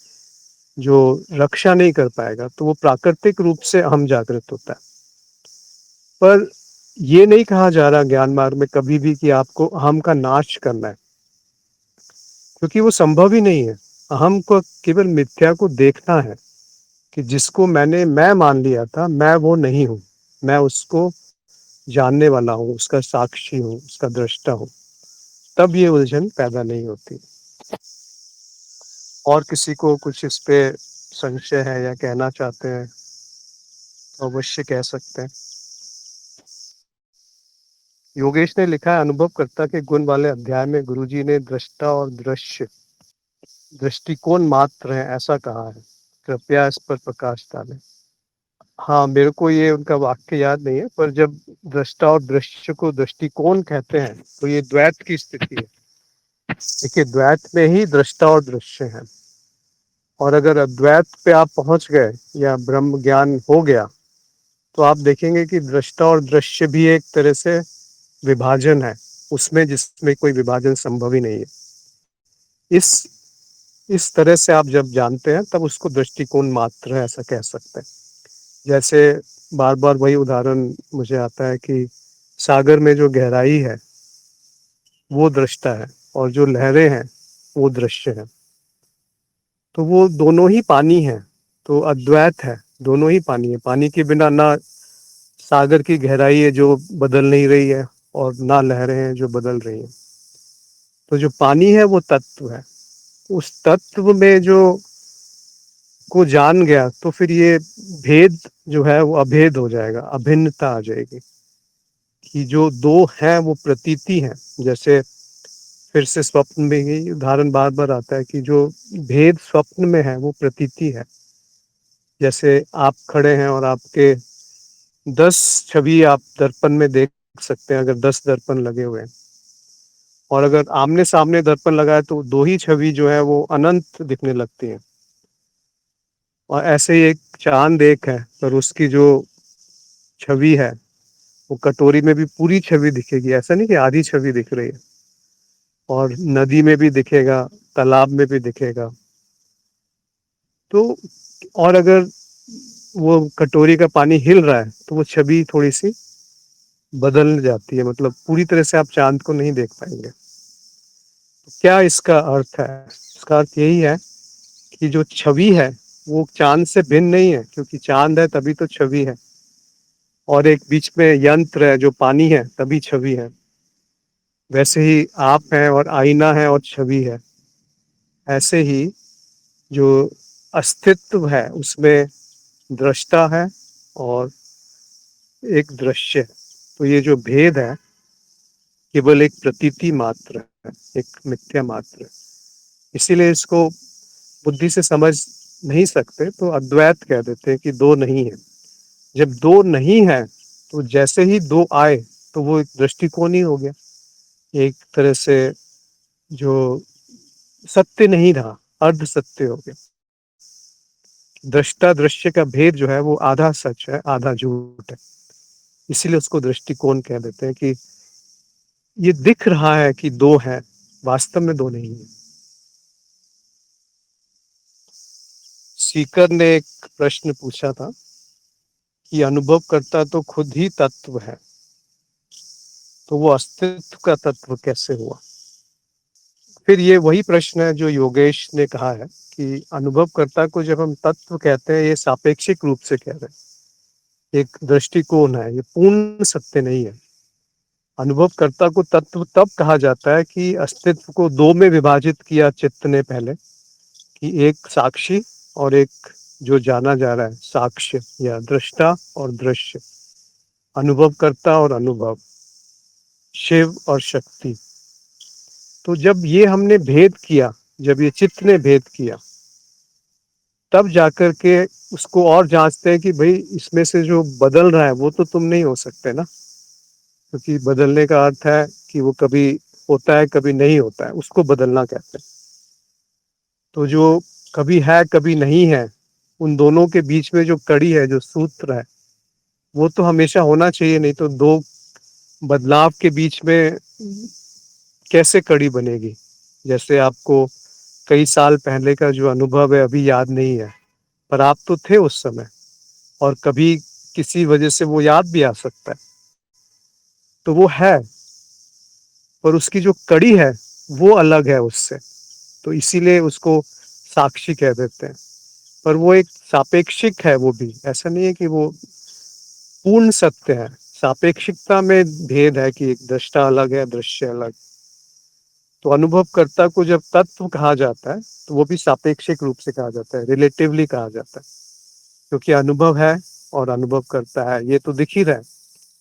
जो रक्षा नहीं कर पाएगा, तो वो प्राकृतिक रूप से अहम जागृत होता है। पर ये नहीं कहा जा रहा ज्ञान मार्ग में कभी भी कि आपको अहम का नाश करना है, क्योंकि वो संभव ही नहीं है। अहम को केवल मिथ्या को देखना है, कि जिसको मैं मान लिया था, मैं वो नहीं हूँ, मैं उसको जानने वाला हूँ, उसका साक्षी हूँ, उसका दृष्टा हूँ। तब ये उलझन पैदा नहीं होती। और किसी को कुछ इस पे संशय है या कहना चाहते हैं तो अवश्य कह सकते हैं। योगेश ने लिखा है, अनुभवकर्ता के गुण वाले अध्याय में गुरुजी ने दृष्टा और दृश्य दृष्टिकोण मात्र है ऐसा कहा है, कृपया इस पर प्रकाश डालें। हाँ, मेरे को ये उनका वाक्य याद नहीं है, पर जब दृष्टा और दृश्य को दृष्टिकोण कहते हैं तो ये द्वैत की स्थिति है। देखिए, द्वैत में ही दृष्टा और दृश्य है, और अगर अद्वैत पे आप पहुंच गए या ब्रह्म ज्ञान हो गया, तो आप देखेंगे कि दृष्टा और दृश्य भी एक तरह से विभाजन है उसमें, जिसमें कोई विभाजन संभव ही नहीं है। इस इस तरह से आप जब जानते हैं, तब उसको दृष्टिकोण मात्र है ऐसा कह सकते हैं। जैसे बार बार वही उदाहरण मुझे आता है कि सागर में जो गहराई है वो दृष्टा है, और जो लहरें हैं वो दृश्य है। तो वो दोनों ही पानी है, तो अद्वैत है, दोनों ही पानी है। पानी के बिना ना सागर की गहराई है जो बदल नहीं रही है, और ना लहरें हैं जो बदल रही हैं। तो जो पानी है वो तत्व है। उस तत्व में जो को जान गया, तो फिर ये भेद जो है वो अभेद हो जाएगा, अभिन्नता आ जाएगी, कि जो दो हैं वो प्रतीति हैं। जैसे फिर से स्वप्न में ही उदाहरण बार बार आता है कि जो भेद स्वप्न में है वो प्रतीति है। जैसे आप खड़े हैं और आपके 10 छवि आप दर्पण में देख सकते हैं, अगर 10 दर्पण लगे हुए हैं, और अगर आमने सामने दर्पण लगा है तो दो ही छवि जो है वो अनंत दिखने लगती है। और ऐसे ही एक चांद एक है, पर उसकी जो छवि है वो कटोरी में भी पूरी छवि दिखेगी, ऐसा नहीं कि आधी छवि दिख रही है। और नदी में भी दिखेगा, तालाब में भी दिखेगा। तो और अगर वो कटोरी का पानी हिल रहा है तो वो छवि थोड़ी सी बदल जाती है, मतलब पूरी तरह से आप चांद को नहीं देख पाएंगे। तो क्या इसका अर्थ है? इसका अर्थ यही है कि जो छवि है वो चांद से भिन्न नहीं है, क्योंकि चांद है तभी तो छवि है, और एक बीच में यंत्र है जो पानी है तभी छवि है। वैसे ही आप हैं और आईना है और छवि है। ऐसे ही जो अस्तित्व है उसमें दृष्टा है और एक दृश्य है। तो ये जो भेद है केवल एक प्रतीति मात्र है, एक मिथ्या मात्र है। इसीलिए इसको बुद्धि से समझ नहीं सकते तो अद्वैत कह देते हैं कि दो नहीं है। जब दो नहीं है तो जैसे ही दो आए तो वो एक दृष्टिकोण ही हो गया, एक तरह से जो सत्य नहीं रहा, अर्ध सत्य हो गया। दृष्टा दृश्य का भेद जो है वो आधा सच है आधा झूठ है, इसीलिए उसको दृष्टिकोण कह देते हैं कि ये दिख रहा है कि दो है, वास्तव में दो नहीं है। सीकर ने एक प्रश्न पूछा था कि अनुभव करता तो खुद ही तत्व है, तो वो अस्तित्व का तत्व कैसे हुआ? फिर ये वही प्रश्न है जो योगेश ने कहा है कि अनुभवकर्ता को जब हम तत्व कहते हैं ये सापेक्षिक रूप से कह रहे हैं, एक दृष्टिकोण है, ये पूर्ण सत्य नहीं है। अनुभवकर्ता को तत्व तब कहा जाता है कि अस्तित्व को दो में विभाजित किया चित्त ने पहले, कि एक साक्षी और एक जो जाना जा रहा है, साक्ष्य या दृष्टा और दृश्य, अनुभवकर्ता और अनुभव, शिव और शक्ति। तो जब ये हमने भेद किया, जब ये चित्त ने भेद किया, तब जाकर के उसको और जांचते हैं कि भाई इसमें से जो बदल रहा है वो तो तुम नहीं हो सकते ना, क्योंकि बदलने का अर्थ है कि वो कभी होता है कभी नहीं होता है, उसको बदलना कहते हैं। तो जो कभी है कभी नहीं है, उन दोनों के बीच में जो कड़ी है, जो सूत्र है, वो तो हमेशा होना चाहिए, नहीं तो दो बदलाव के बीच में कैसे कड़ी बनेगी? जैसे आपको कई साल पहले का जो अनुभव है अभी याद नहीं है, पर आप तो थे उस समय, और कभी किसी वजह से वो याद भी आ सकता है, तो वो है, पर उसकी जो कड़ी है वो अलग है उससे, तो इसीलिए उसको साक्षी कह देते हैं। पर वो एक सापेक्षिक है, वो भी ऐसा नहीं है कि वो पूर्ण सत्य है। सापेक्षिकता में भेद है कि एक दृष्टा अलग है, दृश्य अलग। तो अनुभवकर्ता को जब तत्व कहा जाता है तो वो भी सापेक्षिक रूप से कहा जाता है, रिलेटिवली कहा जाता है, क्योंकि अनुभव है और अनुभव करता है, ये तो दिख ही रहा है।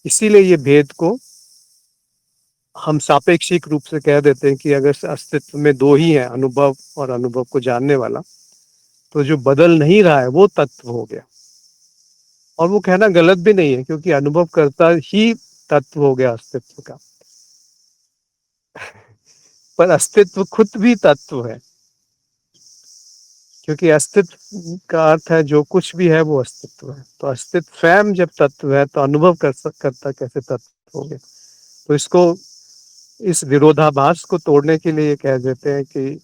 इसीलिए ये भेद को हम सापेक्षिक रूप से कह देते हैं कि अगर अस्तित्व में दो ही है, अनुभव और अनुभव को जानने वाला, तो जो बदल नहीं रहा है वो तत्व हो गया। और वो कहना गलत भी नहीं है, क्योंकि अनुभव करता ही तत्व हो गया अस्तित्व का। पर अस्तित्व खुद भी तत्व है, क्योंकि अस्तित्व का अर्थ है जो कुछ भी है वो अस्तित्व है। तो अस्तित्व स्वयं जब तत्व है तो अनुभव करता कैसे तत्व हो गया? तो इसको, इस विरोधाभास को तोड़ने के लिए कह देते हैं कि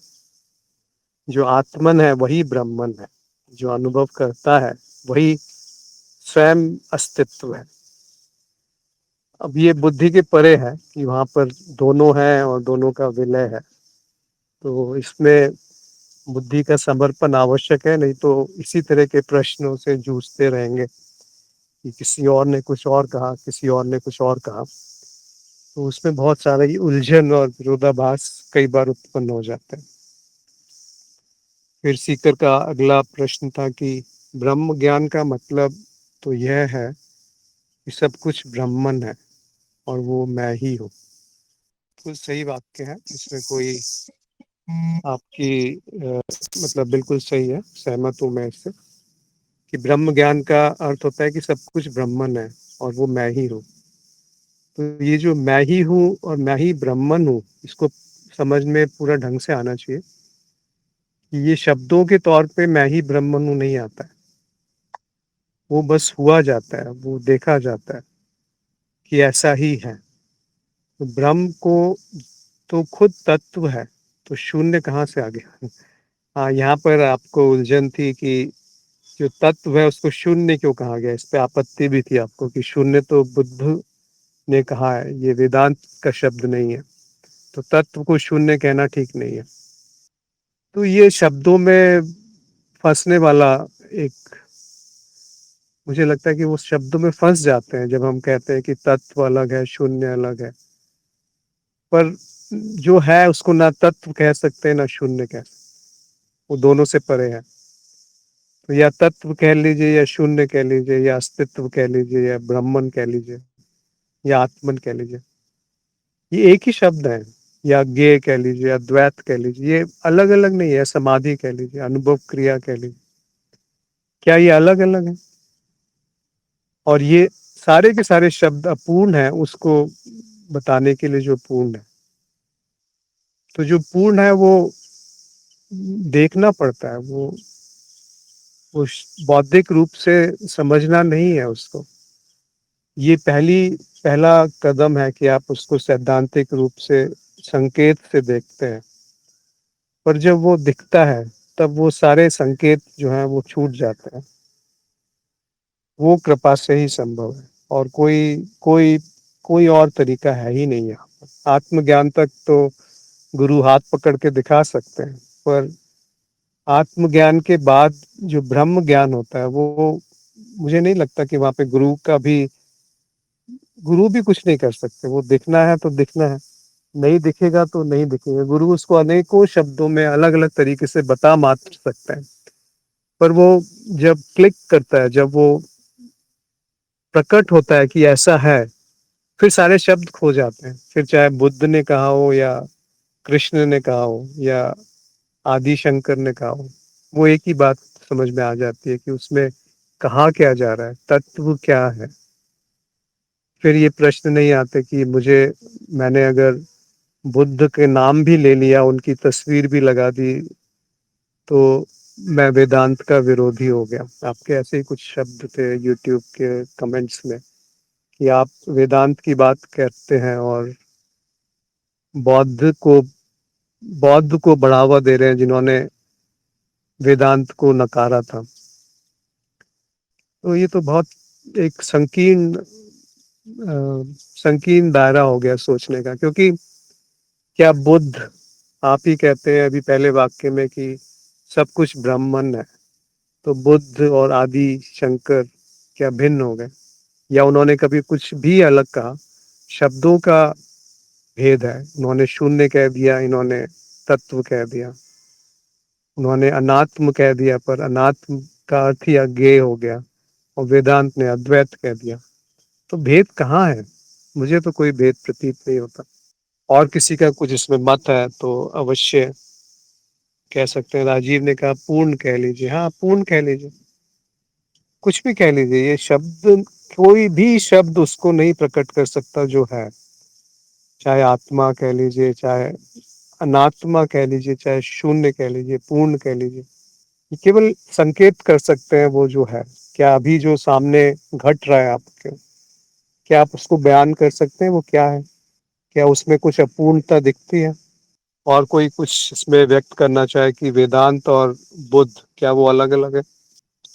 जो आत्मन है वही ब्रह्मन है, जो अनुभव करता है वही स्वयं अस्तित्व है। अब ये बुद्धि के परे है कि वहां पर दोनों है और दोनों का विलय है, तो इसमें बुद्धि का समर्पण आवश्यक है, नहीं तो इसी तरह के प्रश्नों से जूझते रहेंगे कि किसी और ने कुछ और कहा, किसी और ने कुछ और कहा, तो उसमें बहुत सारा ही उलझन और विरोधाभास कई बार उत्पन्न हो जाते हैं। फिर सीकर का अगला प्रश्न था कि ब्रह्म ज्ञान का मतलब तो यह है कि सब कुछ ब्रह्मन है और वो मैं ही हूँ। कुछ सही वाक्य है, इसमें कोई आपकी मतलब बिल्कुल सही है, सहमत हूँ मैं इससे, कि ब्रह्म ज्ञान का अर्थ होता है कि सब कुछ ब्रह्मन है और वो मैं ही हूँ। तो ये जो मैं ही हूँ और मैं ही ब्रह्मन हूँ, इसको समझ में पूरा ढंग से आना चाहिए कि ये शब्दों के तौर पे मैं ही ब्रह्मन हूँ नहीं आता है, वो बस हुआ जाता है, वो देखा जाता है कि ऐसा ही है। तो ब्रह्म को तो खुद तत्व है, तो शून्य कहाँ से आ गया? हाँ, यहाँ पर आपको उलझन थी कि जो तत्व है उसको शून्य क्यों कहा गया, इस पे आपत्ति भी थी आपको कि शून्य तो बुद्ध ने कहा है, ये वेदांत का शब्द नहीं है। तो तत्व को शून्य कहना ठीक नहीं है। तो ये शब्दों में फंसने वाला एक, मुझे लगता है कि वो शब्दों में फंस जाते हैं जब हम कहते हैं कि तत्व अलग है, शून्य अलग है। पर जो है उसको ना तत्व कह सकते हैं ना शून्य कह सकते, वो दोनों से परे है। तो या तत्व कह लीजिए या शून्य कह लीजिए या अस्तित्व कह लीजिए या ब्रह्मन कह लीजिए या आत्मन कह लीजिए, ये एक ही शब्द है। या ज्ञेय कह लीजिए या द्वैत कह लीजिए, ये अलग अलग नहीं है। समाधि कह लीजिए, अनुभव क्रिया कह लीजिए, क्या ये अलग अलग है? और ये सारे के सारे शब्द अपूर्ण है उसको बताने के लिए जो पूर्ण है। तो जो पूर्ण है वो देखना पड़ता है, वो बौद्धिक रूप से समझना नहीं है उसको। ये पहला कदम है कि आप उसको सैद्धांतिक रूप से संकेत से देखते हैं। पर जब वो दिखता है तब वो सारे संकेत जो हैं वो छूट जाते हैं। वो कृपा से ही संभव है, और कोई कोई और तरीका है ही नहीं यहाँ पर। आत्मज्ञान तक तो गुरु हाथ पकड़ के दिखा सकते हैं, पर आत्मज्ञान के बाद जो ब्रह्म ज्ञान होता है वो मुझे नहीं लगता कि वहाँ पे गुरु भी कुछ नहीं कर सकते। वो दिखना है तो दिखना है, नहीं दिखेगा तो नहीं दिखेगा। गुरु उसको अनेकों शब्दों में अलग अलग तरीके से बता मात्र सकता है, पर वो जब क्लिक करता है, जब वो प्रकट होता है कि ऐसा है, फिर सारे शब्द खो जाते हैं। फिर चाहे बुद्ध ने कहा हो या कृष्ण ने कहा हो या आदि शंकर ने कहा हो, वो एक ही बात समझ में आ जाती है कि उसमें कहा क्या जा रहा है, तत्व क्या है। फिर ये प्रश्न नहीं आते कि मैंने अगर बुद्ध के नाम भी ले लिया, उनकी तस्वीर भी लगा दी, तो मैं वेदांत का विरोधी हो गया। आपके ऐसे ही कुछ शब्द थे यूट्यूब के कमेंट्स में कि आप वेदांत की बात करते हैं और बौद्ध को बौद्ध को बढ़ावा दे रहे हैं जिन्होंने वेदांत को नकारा था। तो ये तो बहुत एक संकीर्ण दायरा हो गया सोचने का। क्योंकि क्या बुद्ध, आप ही कहते हैं अभी पहले वाक्य में कि सब कुछ ब्राह्मण है, तो बुद्ध और आदि शंकर क्या भिन्न हो गए? या उन्होंने कभी कुछ भी अलग कहा? शब्दों का भेद है। उन्होंने शून्य कह दिया, इन्होंने तत्व कह दिया। उन्होंने अनात्म कह दिया, पर अनात्म का अर्थ ही अज्ञेय हो गया, और वेदांत ने अद्वैत कह दिया। तो भेद कहाँ है? मुझे तो कोई भेद प्रतीत नहीं होता। और किसी का कुछ इसमें मत है तो अवश्य कह सकते हैं। राजीव ने कहा पूर्ण कह लीजिए, हाँ पूर्ण कह लीजिए, कुछ भी कह लीजिए। ये शब्द, कोई भी शब्द उसको नहीं प्रकट कर सकता जो है। चाहे आत्मा कह लीजिए, चाहे अनात्मा कह लीजिए, चाहे शून्य कह लीजिए, पूर्ण कह लीजिए, ये केवल संकेत कर सकते हैं वो जो है। क्या अभी जो सामने घट रहा है आपके, क्या आप उसको बयान कर सकते हैं वो क्या है? क्या उसमें कुछ अपूर्णता दिखती है? और कोई कुछ इसमें व्यक्त करना चाहे कि वेदांत और बुद्ध क्या वो अलग अलग है?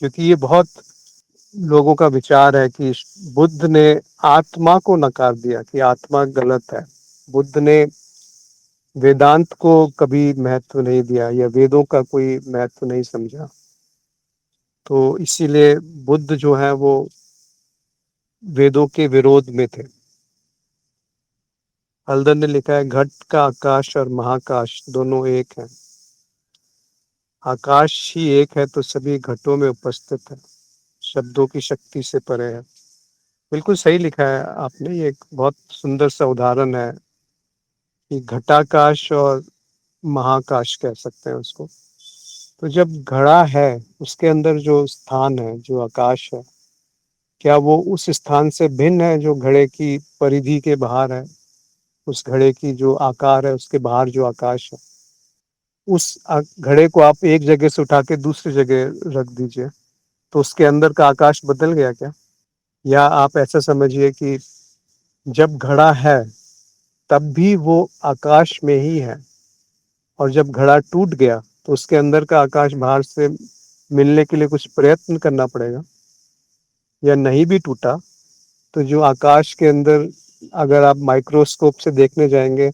क्योंकि ये बहुत लोगों का विचार है कि बुद्ध ने आत्मा को नकार दिया कि आत्मा गलत है। बुद्ध ने वेदांत को कभी महत्व नहीं दिया या वेदों का कोई महत्व नहीं समझा। तो इसीलिए बुद्ध जो है वो वेदों के विरोध में थे। हल्दर ने लिखा है घट का आकाश और महाकाश दोनों एक हैं। आकाश ही एक है तो सभी घटों में उपस्थित है, शब्दों की शक्ति से परे है। बिल्कुल सही लिखा है आपने। ये एक बहुत सुंदर सा उदाहरण है कि घटाकाश और महाकाश कह सकते हैं उसको। तो जब घड़ा है, उसके अंदर जो स्थान है, जो आकाश है, क्या वो उस स्थान से भिन्न है जो घड़े की परिधि के बाहर है? उस घड़े की जो आकार है उसके बाहर जो आकाश है, उस घड़े को आप एक जगह से उठा के दूसरी जगह रख दीजिए, तो उसके अंदर का आकाश बदल गया क्या? या आप ऐसा समझिए कि जब घड़ा है तब भी वो आकाश में ही है, और जब घड़ा टूट गया तो उसके अंदर का आकाश बाहर से मिलने के लिए कुछ प्रयत्न करना पड़ेगा। या नहीं भी टूटा तो जो आकाश के अंदर अगर आप माइक्रोस्कोप से देखने जाएंगे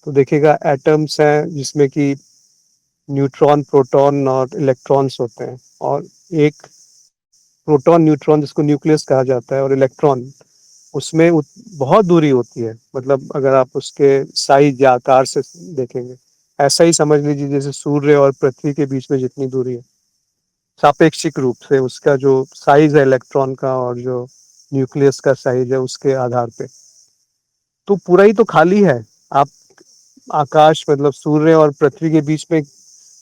तो देखिएगा एटम्स हैं जिसमें कि न्यूट्रॉन, प्रोटॉन और इलेक्ट्रॉन्स होते हैं, और एक प्रोटॉन न्यूट्रॉन जिसको न्यूक्लियस कहा जाता है, और इलेक्ट्रॉन, उसमें बहुत दूरी होती है। मतलब अगर आप उसके साइज या आकार से देखेंगे, ऐसा ही समझ लीजिए जैसे सूर्य और पृथ्वी के बीच में जितनी दूरी है, सापेक्षिक रूप से उसका जो साइज है इलेक्ट्रॉन का और जो न्यूक्लियस का साइज है उसके आधार पे, तो पूरा ही तो खाली है। आप आकाश, मतलब सूर्य और पृथ्वी के बीच में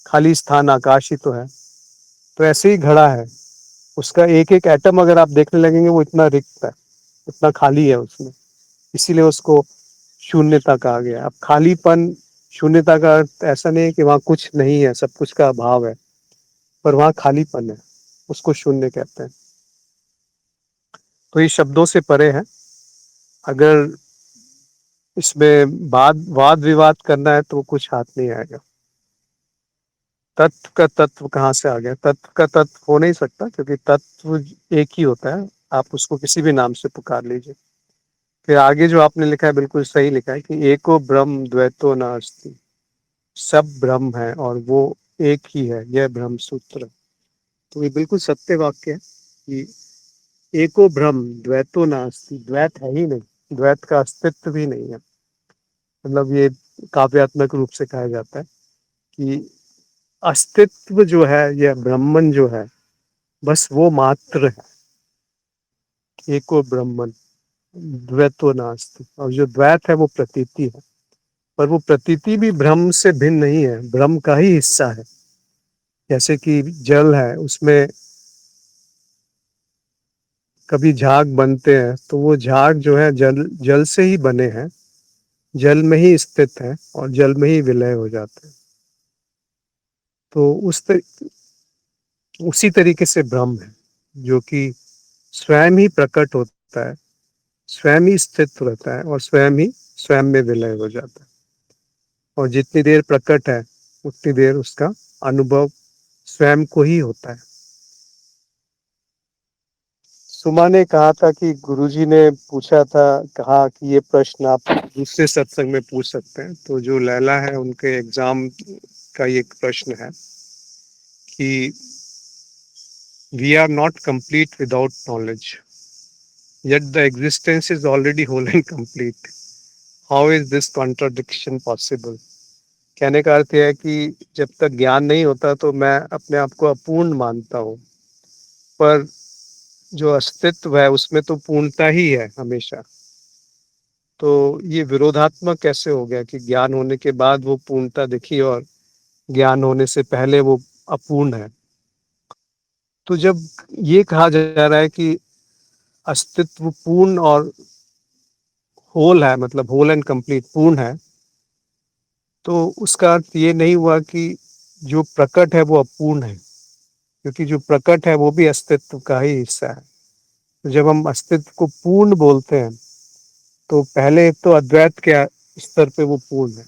खाली स्थान आकाश ही तो है। तो ऐसे ही घड़ा है, उसका एक एक एटम अगर आप देखने लगेंगे वो इतना रिक्त है, इतना खाली है उसमें, इसीलिए उसको शून्यता कहा गया। अब खालीपन, शून्यता का अर्थ ऐसा नहीं है कि वहाँ कुछ नहीं है, सब कुछ का अभाव है, पर वहाँ खालीपन है, उसको शून्य कहते हैं। तो ये शब्दों से परे है। अगर इसमें वाद विवाद करना है तो कुछ हाथ नहीं आएगा। तत्व का तत्व कहाँ से आ गया? तत्व का तत्व हो नहीं सकता, क्योंकि तत्व एक ही होता है, आप उसको किसी भी नाम से पुकार लीजिए। फिर आगे जो आपने लिखा है बिल्कुल सही लिखा है कि एको ब्रह्म द्वैतो नास्ति, सब ब्रह्म है और वो एक ही है, यह ब्रह्म सूत्र। तो ये बिल्कुल सत्य वाक्य है कि एको ब्रह्म द्वैतो नास्ति, द्वैत है ही नहीं, द्वैत का अस्तित्व भी नहीं है। मतलब ये काव्यात्मक रूप से कहा जाता है कि अस्तित्व जो है, यह ब्रह्मन जो है, बस वो मात्र है, एको ब्रह्मन द्वैतो नास्ति। और जो द्वैत है वो प्रतीति है, पर वो प्रतीति भी ब्रह्म से भिन्न नहीं है, ब्रह्म का ही हिस्सा है। जैसे कि जल है, उसमें कभी झाग बनते हैं तो वो झाग जो है जल जल से ही बने हैं, जल में ही स्थित है और जल में ही विलय हो जाते हैं। तो उसी तरीके से ब्रह्म है, जो कि स्वयं ही प्रकट होता है, स्वयं ही स्थित रहता है और स्वयं ही स्वयं में विलय हो जाता है। और जितनी देर प्रकट है उतनी देर उसका अनुभव स्वयं को ही होता है। सुमा ने कहा था कि गुरुजी ने पूछा था, कहा कि ये प्रश्न आप दूसरे सत्संग में पूछ सकते हैं। तो जो लैला है उनके एग्जाम का ये प्रश्न है कि we are not complete without knowledge, yet the existence is already whole and complete. How is this contradiction possible? कहने का अर्थ यह है कि जब तक ज्ञान नहीं होता तो मैं अपने आप को अपूर्ण मानता हूँ, पर जो अस्तित्व है उसमें तो पूर्णता ही है हमेशा। तो ये विरोधात्मक कैसे हो गया कि ज्ञान होने के बाद वो पूर्णता दिखी और ज्ञान होने से पहले वो अपूर्ण है? तो जब ये कहा जा रहा है कि अस्तित्व पूर्ण और होल है, मतलब होल एंड कंप्लीट, पूर्ण है, तो उसका अर्थ ये नहीं हुआ कि जो प्रकट है वो अपूर्ण है, क्योंकि जो प्रकट है वो भी अस्तित्व का ही हिस्सा है। तो जब हम अस्तित्व को पूर्ण बोलते हैं तो पहले तो अद्वैत के स्तर पे वो पूर्ण है,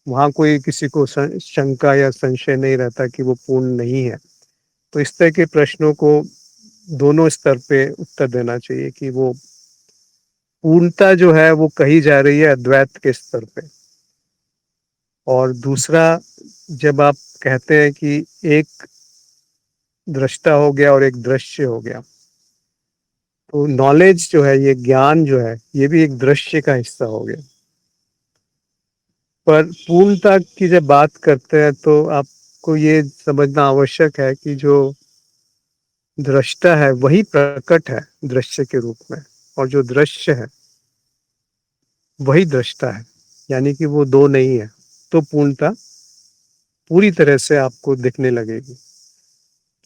वहाँ कोई किसी को शंका या संशय नहीं रहता कि वो पूर्ण नहीं है। तो इस तरह के प्रश्नों को दोनों स्तर पे उत्तर देना चाहिए कि वो पूर्णता जो है वो कही जा रही है अद्वैत के स्तर पे। और दूसरा, जब आप कहते हैं कि एक दृष्टा हो गया और एक दृश्य हो गया, तो नॉलेज जो है, ये ज्ञान जो है, ये भी एक दृश्य का हिस्सा हो गया। पर पूर्णता की जब बात करते हैं तो आपको ये समझना आवश्यक है कि जो दृष्टा है वही प्रकट है दृश्य के रूप में, और जो दृश्य है वही दृष्टा है, यानी कि वो दो नहीं है। तो पूर्णता पूरी तरह से आपको दिखने लगेगी।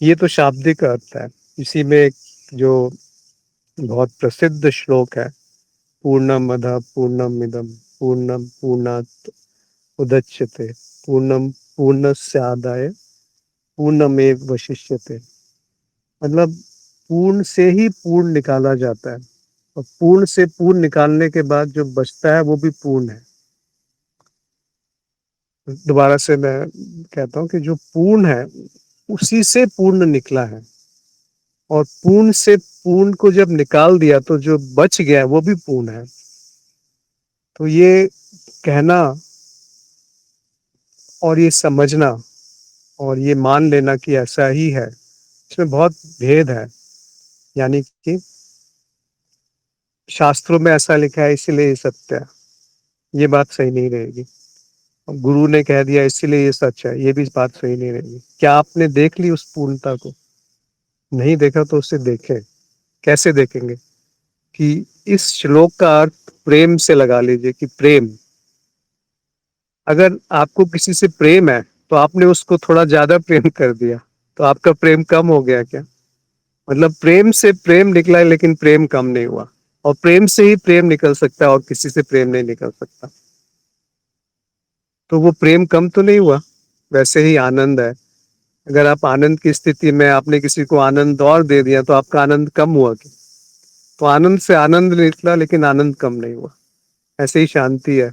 ये तो शाब्दिक अर्थ है। इसी में एक जो बहुत प्रसिद्ध श्लोक है, पूर्णमद पूर्णमिदम पूर्णम पूर्णात् उदच्यते पूर्णम पूर्णस्यादाय पूर्णमेव वशिष्यते। मतलब पूर्ण से ही पूर्ण निकाला जाता है, और पूर्ण से पूर्ण निकालने के बाद जो बचता है वो भी पूर्ण है। दोबारा से मैं कहता हूँ कि जो पूर्ण है उसी से पूर्ण निकला है, और पूर्ण से पूर्ण को जब निकाल दिया तो जो बच गया वो भी पूर्ण है। तो ये कहना और ये समझना और ये मान लेना कि ऐसा ही है, इसमें बहुत भेद है। यानी कि शास्त्रों में ऐसा लिखा है इसीलिए ये सत्य है, ये बात सही नहीं रहेगी। गुरु ने कह दिया इसीलिए ये सच है, ये भी बात सही नहीं रहेगी। क्या आपने देख ली उस पूर्णता को? नहीं देखा तो उसे देखें। कैसे देखेंगे? कि इस श्लोक का अर्थ प्रेम से लगा लीजिए कि प्रेम, अगर आपको किसी से प्रेम है तो आपने उसको थोड़ा ज्यादा प्रेम कर दिया, तो आपका प्रेम कम हो गया क्या? मतलब प्रेम से प्रेम निकला है लेकिन प्रेम कम नहीं हुआ। और प्रेम से ही प्रेम निकल सकता है और किसी से प्रेम नहीं निकल सकता। तो वो प्रेम कम तो नहीं हुआ। वैसे ही आनंद है, अगर आप आनंद की स्थिति में आपने किसी को आनंद और दे दिया तो आपका आनंद कम हुआ क्या? तो आनंद से आनंद निकला लेकिन आनंद कम नहीं हुआ। ऐसे ही शांति है,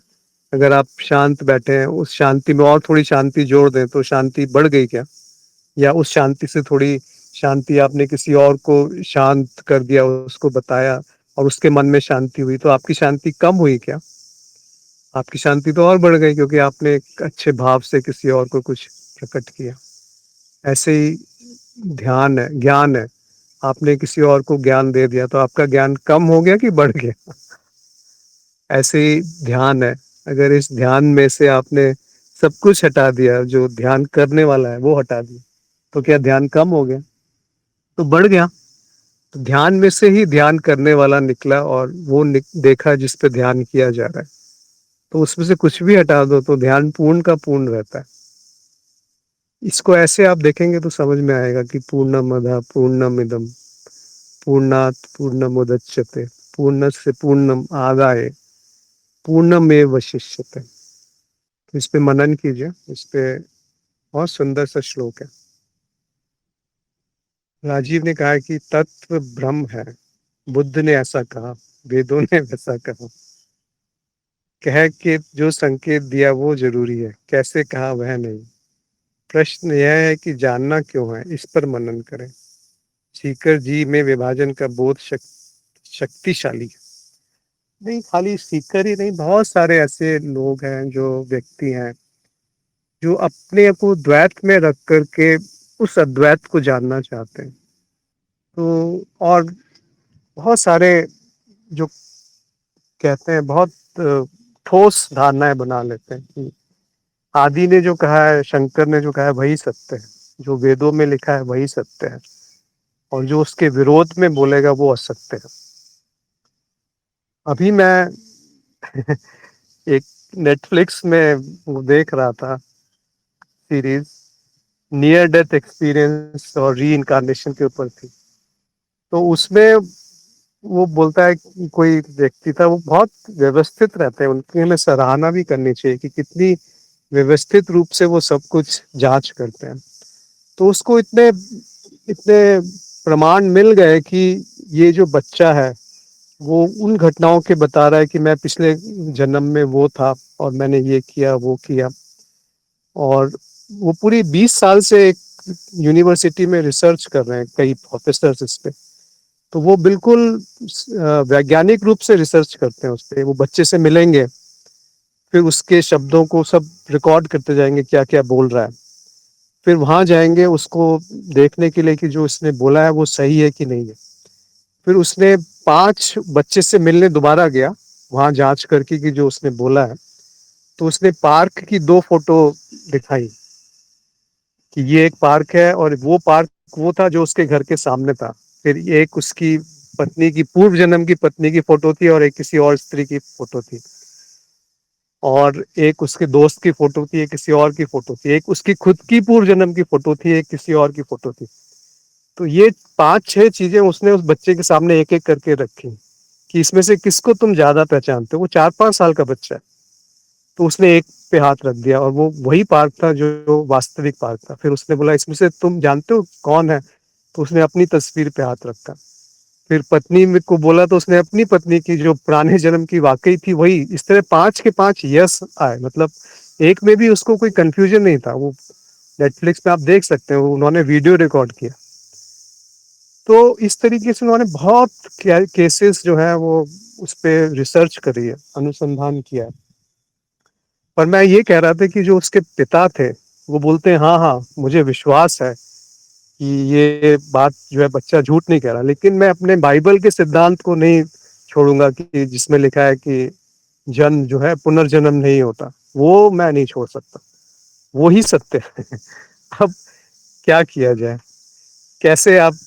अगर आप शांत बैठे हैं, उस शांति में और थोड़ी शांति जोड़ दें तो शांति बढ़ गई क्या? या उस शांति से थोड़ी शांति आपने किसी और को शांत कर दिया, उसको बताया और उसके मन में शांति हुई, तो आपकी शांति कम हुई क्या? आपकी शांति तो और बढ़ गई, क्योंकि आपने एक अच्छे भाव से किसी और को कुछ प्रकट किया। ऐसे ही ध्यान है, ज्ञान है, आपने किसी और को ज्ञान दे दिया तो आपका ज्ञान कम हो गया कि बढ़ गया? ऐसे ही ध्यान है, अगर इस ध्यान में से आपने सब कुछ हटा दिया, जो ध्यान करने वाला है वो हटा दिया, तो क्या ध्यान कम हो गया? तो बढ़ गया। तो ध्यान में से ही ध्यान करने वाला निकला और वो देखा जिस पे ध्यान किया जा रहा है, तो उसमें से कुछ भी हटा दो तो ध्यान पूर्ण का पूर्ण रहता है। इसको ऐसे आप देखेंगे तो समझ में आएगा कि पूर्णमदः पूर्णमिदं पूर्णात् पूर्णमुदच्यते पूर्णस्य पूर्णम आदाय पूर्णमेवशिष्यते। तो इस पे मनन कीजिए, इस पे बहुत सुंदर सा श्लोक है। राजीव ने कहा कि तत्व ब्रह्म है, बुद्ध ने ऐसा कहा, वेदों ने वैसा कहा, कह के जो संकेत दिया वो जरूरी है, कैसे कहा वह नहीं। प्रश्न यह है कि जानना क्यों है, इस पर मनन करें। सीकर जी में विभाजन का बोध शक्तिशाली है। नहीं, खाली सीकर ही नहीं, बहुत सारे ऐसे लोग हैं, जो व्यक्ति हैं, जो अपने को द्वैत में रख करके उस अद्वैत को जानना चाहते हैं। तो और बहुत सारे जो कहते हैं, बहुत ठोस धारणाएं बना लेते हैं कि आदि ने जो कहा है, शंकर ने जो कहा है वही सत्य है, जो वेदों में लिखा है वही सत्य है, और जो उसके विरोध में बोलेगा वो असत्य है। अभी मैं एक नेटफ्लिक्स में वो देख रहा था सीरीज, नियर डेथ एक्सपीरियंस और री इनकारनेशन के ऊपर थी। तो उसमें वो बोलता है कि कोई व्यक्ति था, वो बहुत व्यवस्थित रहते हैं, उनकी हमें सराहना भी करनी चाहिए कि कितनी व्यवस्थित रूप से वो सब कुछ जांच करते हैं। तो उसको इतने इतने प्रमाण मिल गए कि ये जो बच्चा है वो उन घटनाओं के बता रहा है कि मैं पिछले जन्म में वो था और मैंने ये किया वो किया। और वो पूरी 20 साल से एक यूनिवर्सिटी में रिसर्च कर रहे हैं कई प्रोफेसर इस पे। तो वो बिल्कुल वैज्ञानिक रूप से रिसर्च करते हैं उस पे। वो बच्चे से मिलेंगे, फिर उसके शब्दों को सब रिकॉर्ड करते जाएंगे, क्या क्या बोल रहा है। फिर वहां जाएंगे उसको देखने के लिए कि जो उसने बोला है वो सही है कि नहीं है। फिर उसने 5 बच्चे से मिलने दोबारा गया, वहां जांच करके कि जो उसने बोला है। तो उसने पार्क की 2 फोटो दिखाई कि ये एक पार्क है और वो पार्क वो था जो उसके घर के सामने था। फिर एक उसकी पत्नी की, पूर्व जन्म की पत्नी की फोटो थी, और एक किसी और स्त्री की फोटो थी, और एक उसके दोस्त की फोटो थी, एक किसी और की फोटो थी, एक उसकी खुद की पूर्व जन्म की फोटो थी, एक किसी और की फोटो थी। तो ये 5-6 चीजें उसने उस बच्चे के सामने एक एक करके रखी कि इसमें से किसको तुम ज्यादा पहचानते हो। वो 4-5 साल का बच्चा है। तो उसने एक पे हाथ रख दिया और वो वही पार्क था जो वास्तविक पार्क था। फिर उसने बोला इसमें से तुम जानते हो कौन है? तो उसने अपनी तस्वीर पे हाथ रखा। फिर पत्नी में को बोला तो उसने अपनी पत्नी की जो पुराने जन्म की वाकई थी वही। इस तरह 5 के 5 यस आए, मतलब एक में भी उसको कोई कंफ्यूजन नहीं था। वो नेटफ्लिक्स पे आप देख सकते हो, उन्होंने वीडियो रिकॉर्ड किया। तो इस तरीके से उन्होंने बहुत केसेस जो है वो उस पे रिसर्च करी है, अनुसंधान किया है। पर मैं ये कह रहा था कि जो उसके पिता थे, वो बोलते हैं हाँ हाँ मुझे विश्वास है कि ये बात जो है बच्चा झूठ नहीं कह रहा, लेकिन मैं अपने बाइबल के सिद्धांत को नहीं छोड़ूंगा कि जिसमें लिखा है कि जन्म जो है पुनर्जन्म नहीं होता, वो मैं नहीं छोड़ सकता, वो ही सत्य है। अब क्या किया जाए, कैसे आप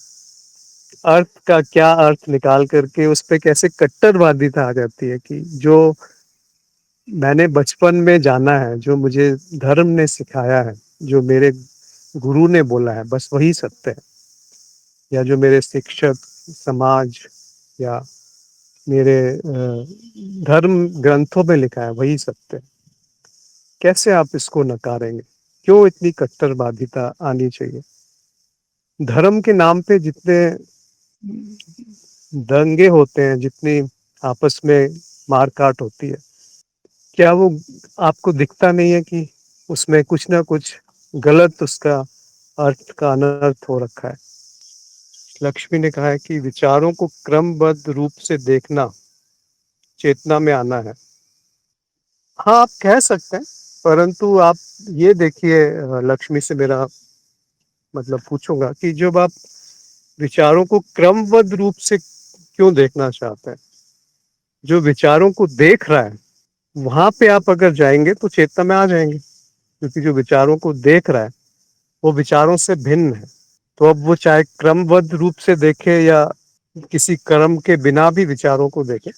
अर्थ का क्या अर्थ निकाल करके उस पे कैसे कट्टरवादिता आ जाती है कि जो मैंने बचपन में जाना है, जो मुझे धर्म ने सिखाया है, जो मेरे गुरु ने बोला है, बस वही सत्य है, या जो मेरे शिक्षक, समाज, या मेरे धर्म ग्रंथों में लिखा है वही सत्य है। कैसे आप इसको नकारेंगे? क्यों इतनी कट्टरवादिता आनी चाहिए? धर्म के नाम पे जितने दंगे होते हैं, जितनी आपस में मारकाट होती है, क्या वो आपको दिखता नहीं है कि उसमें कुछ ना कुछ गलत उसका अर्थ का अनर्थ हो रखा है? लक्ष्मी ने कहा है कि विचारों को क्रमबद्ध रूप से देखना चेतना में आना है। हाँ, आप कह सकते हैं, परंतु आप ये देखिए, लक्ष्मी से मेरा मतलब पूछूंगा कि जब आप विचारों को क्रमबद्ध रूप से क्यों देखना चाहते हैं? जो विचारों को देख रहा है, वहां पे आप अगर जाएंगे तो चेतना में आ जाएंगे, क्योंकि जो विचारों को देख रहा है वो विचारों से भिन्न है। तो अब वो चाहे क्रमबद्ध रूप से देखे या किसी क्रम के बिना भी विचारों को देखे,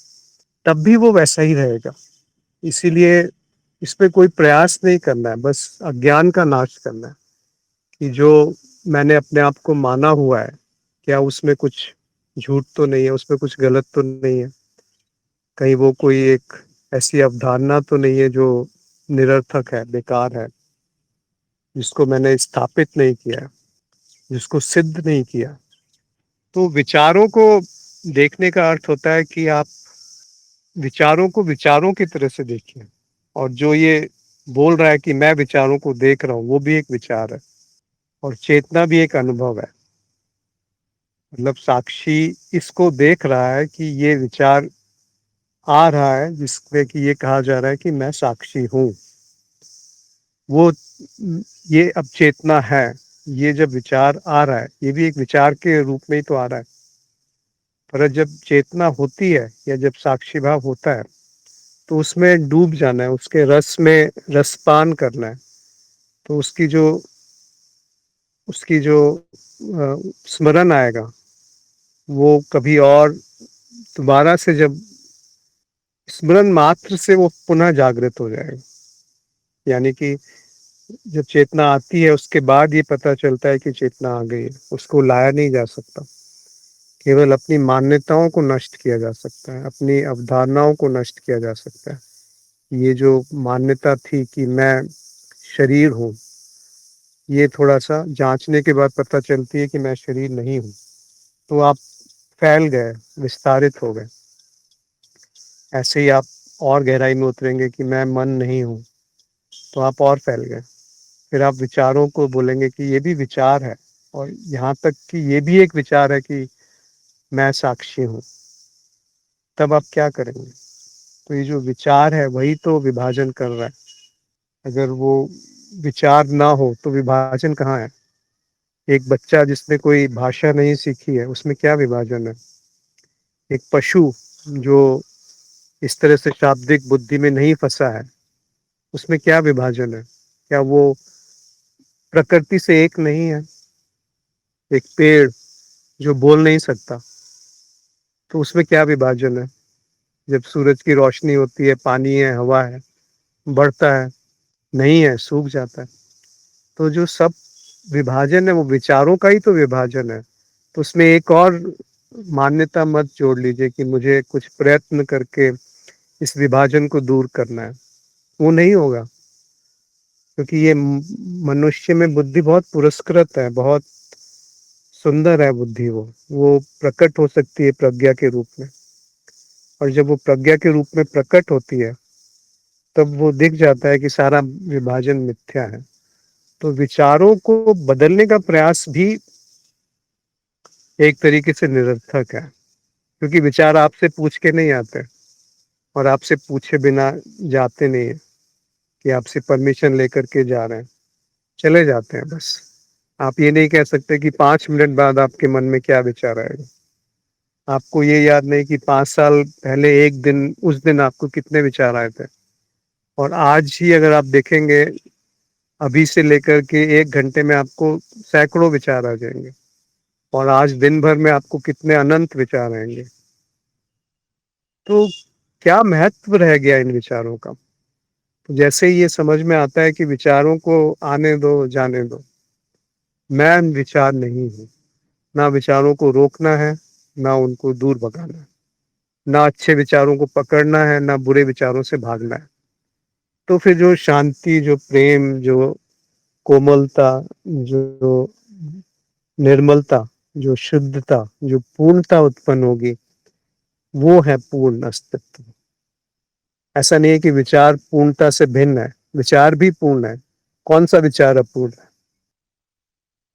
तब भी वो वैसा ही रहेगा। इसीलिए इस पे कोई प्रयास नहीं करना है, बस अज्ञान का नाश करना है कि जो मैंने अपने आप को माना हुआ है, क्या उसमें कुछ झूठ तो नहीं है, उसमें कुछ गलत तो नहीं है, कहीं वो कोई एक ऐसी अवधारणा तो नहीं है जो निरर्थक है, बेकार है, जिसको मैंने स्थापित नहीं किया है, जिसको सिद्ध नहीं किया। तो विचारों को देखने का अर्थ होता है कि आप विचारों को विचारों की तरह से देखिए, और जो ये बोल रहा है कि मैं विचारों को देख रहा हूँ, वो भी एक विचार है, और चेतना भी एक अनुभव है। मतलब साक्षी इसको देख रहा है कि ये विचार आ रहा है, जिसमें कि ये कहा जा रहा है कि मैं साक्षी हूँ। वो ये अब चेतना है। ये जब विचार आ रहा है, ये भी एक विचार के रूप में ही तो आ रहा है, पर जब चेतना होती है या जब साक्षी भाव होता है, तो उसमें डूब जाना है, उसके रस में रसपान करना है। तो उसकी जो स्मरण आएगा, वो कभी और दोबारा से जब स्मरण मात्र से वो पुनः जागृत हो जाएगा। यानी कि जब चेतना आती है उसके बाद ये पता चलता है कि चेतना आ गई है, उसको लाया नहीं जा सकता। केवल अपनी मान्यताओं को नष्ट किया जा सकता है, अपनी अवधारणाओं को नष्ट किया जा सकता है। ये जो मान्यता थी कि मैं शरीर हूँ, ये थोड़ा सा जांचने के बाद पता चलती है कि मैं शरीर नहीं हूँ, तो आप फैल गए, विस्तारित हो गए। ऐसे ही आप और गहराई में उतरेंगे कि मैं मन नहीं हूँ, तो आप और फैल गए। फिर आप विचारों को बोलेंगे कि ये भी विचार है, और यहाँ तक कि ये भी एक विचार है कि मैं साक्षी हूँ। तब आप क्या करेंगे? तो ये जो विचार है वही तो विभाजन कर रहा है। अगर वो विचार ना हो तो विभाजन कहाँ है? एक बच्चा जिसने कोई भाषा नहीं सीखी है, उसमें क्या विभाजन है? एक पशु जो इस तरह से शाब्दिक बुद्धि में नहीं फंसा है, उसमें क्या विभाजन है? क्या वो प्रकृति से एक नहीं है? एक पेड़ जो बोल नहीं सकता, तो उसमें क्या विभाजन है? जब सूरज की रोशनी होती है, पानी है, हवा है, बढ़ता है, नहीं है, सूख जाता है। तो जो सब विभाजन है वो विचारों का ही तो विभाजन है। तो उसमें एक और मान्यता मत जोड़ लीजिए कि मुझे कुछ प्रयत्न करके इस विभाजन को दूर करना है। वो नहीं होगा, क्योंकि ये मनुष्य में बुद्धि बहुत पुरस्कृत है, बहुत सुंदर है बुद्धि। वो प्रकट हो सकती है प्रज्ञा के रूप में, और जब वो प्रज्ञा के रूप में प्रकट होती है, तब वो दिख जाता है कि सारा विभाजन मिथ्या है। तो विचारों को बदलने का प्रयास भी एक तरीके से निरर्थक है। क्योंकि विचार आपसे पूछ के नहीं आते और आपसे पूछे बिना जाते नहीं है कि आपसे परमिशन लेकर के जा रहे हैं, चले जाते हैं बस। आप ये नहीं कह सकते कि 5 मिनट बाद आपके मन में क्या विचार आएगा। आपको ये याद नहीं कि 5 साल पहले एक दिन, उस दिन आपको कितने विचार आए थे। और आज ही अगर आप देखेंगे, अभी से लेकर के 1 घंटे में आपको सैकड़ों विचार आ जाएंगे। और आज दिन भर में आपको कितने अनंत विचार आएंगे। तो क्या महत्व रह गया इन विचारों का। तो जैसे ही ये समझ में आता है कि विचारों को आने दो, जाने दो, मैं विचार नहीं हूँ। ना विचारों को रोकना है, ना उनको दूर भगाना है, ना अच्छे विचारों को पकड़ना है, ना बुरे विचारों से भागना है। तो फिर जो शांति, जो प्रेम, जो कोमलता, जो निर्मलता, जो शुद्धता, जो पूर्णता उत्पन्न होगी, वो है पूर्ण अस्तित्व। ऐसा नहीं है कि विचार पूर्णता से भिन्न है, विचार भी पूर्ण है। कौन सा विचार अपूर्ण है?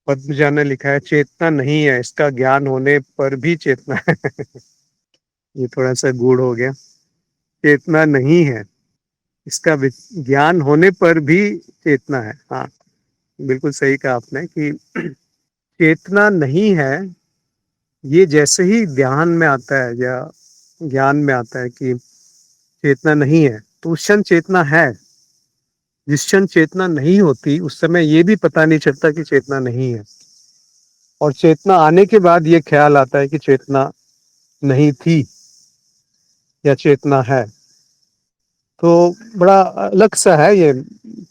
पद्मजा ने लिखा है, चेतना नहीं है, इसका ज्ञान होने पर भी चेतना है। ये थोड़ा सा गूढ़ हो गया। चेतना नहीं है, इसका ज्ञान होने पर भी चेतना है। हाँ, बिल्कुल सही कहा आपने कि चेतना नहीं है। ये जैसे ही ध्यान में आता है या ज्ञान में आता है कि चेतना नहीं है, तो उस क्षण चेतना है। जिस क्षण चेतना नहीं होती, उस समय ये भी पता नहीं चलता कि चेतना नहीं है। और चेतना आने के बाद ये ख्याल आता है कि चेतना नहीं थी या चेतना है। तो बड़ा अलग सा है ये।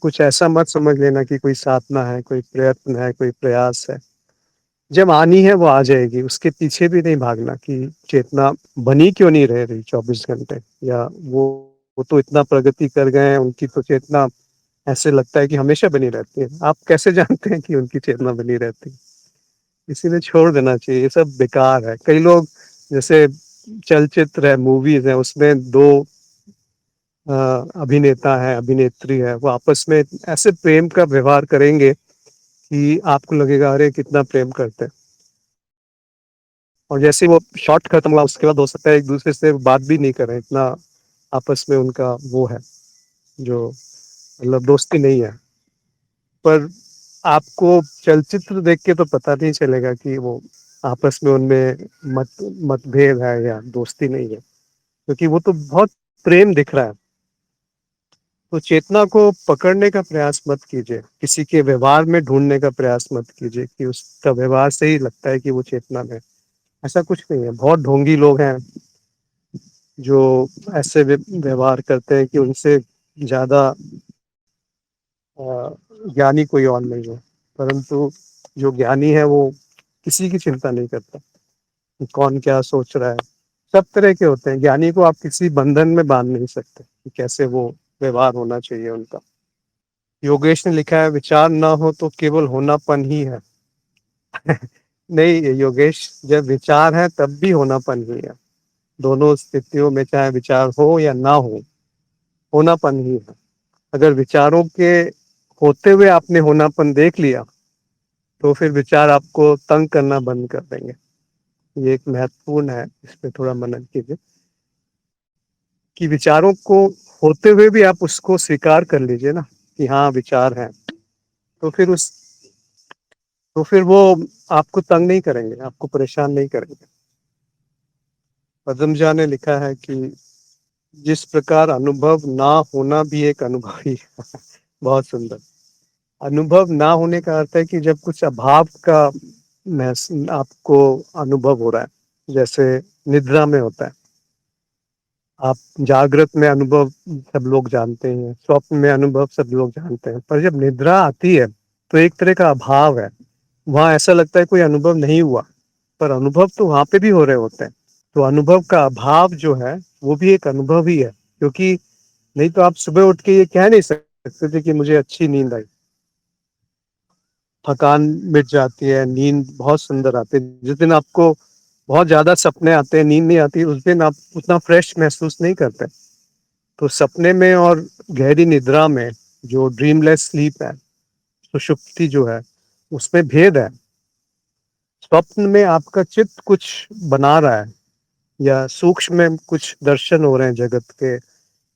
कुछ ऐसा मत समझ लेना कि कोई साधना है, कोई प्रयत्न है, कोई प्रयास है। जब आनी है वो आ जाएगी, उसके पीछे भी नहीं भागना कि चेतना बनी क्यों नहीं रह रही 24 घंटे, या वो तो इतना प्रगति कर गए हैं, उनकी तो चेतना ऐसे लगता है कि हमेशा बनी रहती है। आप कैसे जानते हैं कि उनकी चेतना बनी रहती है? इसीलिए छोड़ देना चाहिए, ये सब बेकार है। कई लोग, जैसे चलचित्र है, मूवीज है, उसमें दो अभिनेता है, अभिनेत्री है, वो आपस में ऐसे प्रेम का व्यवहार करेंगे कि आपको लगेगा अरे कितना प्रेम करते हैं। और जैसे वो शॉट खत्म हुआ, उसके बाद हो सकता है एक दूसरे से बात भी नहीं करें, इतना आपस में उनका वो है, जो मतलब दोस्ती नहीं है। पर आपको चलचित्र देख के तो पता नहीं चलेगा कि वो आपस में उनमें मतभेद है या दोस्ती नहीं है, क्योंकि वो तो बहुत प्रेम दिख रहा है। तो चेतना को पकड़ने का प्रयास मत कीजिए, किसी के व्यवहार में ढूंढने का प्रयास मत कीजिए कि उसका व्यवहार से ही लगता है कि वो चेतना में। ऐसा कुछ नहीं है। बहुत ढोंगी लोग हैं जो ऐसे व्यवहार करते हैं कि उनसे ज्यादा ज्ञानी कोई और नहीं है। परंतु जो ज्ञानी है वो किसी की चिंता नहीं करता कि कौन क्या सोच रहा है। सब तरह के होते हैं। ज्ञानी को आप किसी बंधन में बांध नहीं सकते कि कैसे वो व्यवहार होना चाहिए उनका। योगेश ने लिखा है, विचार ना हो तो केवल होनापन ही है। नहीं योगेश, जब विचार है तब भी होनापन ही है। दोनों स्थितियों में चाहे विचार हो या ना हो, होनापन ही है। अगर विचारों के होते हुए आपने होनापन देख लिया, तो फिर विचार आपको तंग करना बंद कर देंगे। ये एक महत्वपूर्ण है, इस पे थोड़ा मनन कीजिए कि विचारों को होते हुए भी आप उसको स्वीकार कर लीजिए ना, कि हाँ विचार है। तो फिर वो आपको तंग नहीं करेंगे, आपको परेशान नहीं करेंगे। पद्मजा ने लिखा है कि जिस प्रकार अनुभव ना होना भी एक अनुभव ही है। बहुत सुंदर। अनुभव ना होने का अर्थ है कि जब कुछ अभाव का आपको अनुभव हो रहा है, जैसे निद्रा में होता है। आप जागृत में अनुभव सब लोग जानते हैं, स्वप्न में अनुभव सब लोग जानते हैं, पर जब निद्रा आती है तो एक तरह का अभाव है। वहां ऐसा लगता है कोई अनुभव नहीं हुआ, पर अनुभव तो वहां पे भी हो रहे होते हैं। तो अनुभव का अभाव जो है वो भी एक अनुभव ही है, क्योंकि नहीं तो आप सुबह उठ के ये कह नहीं सकते थे कि मुझे अच्छी नींद आई। थकान मिट जाती है, नींद बहुत सुंदर आती है। जिस दिन आपको बहुत ज्यादा सपने आते हैं, नींद नहीं आती, उस दिन आप उतना फ्रेश महसूस नहीं करते। तो सपने में और गहरी निद्रा में, जो ड्रीमलेस स्लीप है, सुषुप्ति जो है, उसमें भेद है। स्वप्न में आपका चित्त कुछ बना रहा है, या सूक्ष्म में कुछ दर्शन हो रहे हैं जगत के,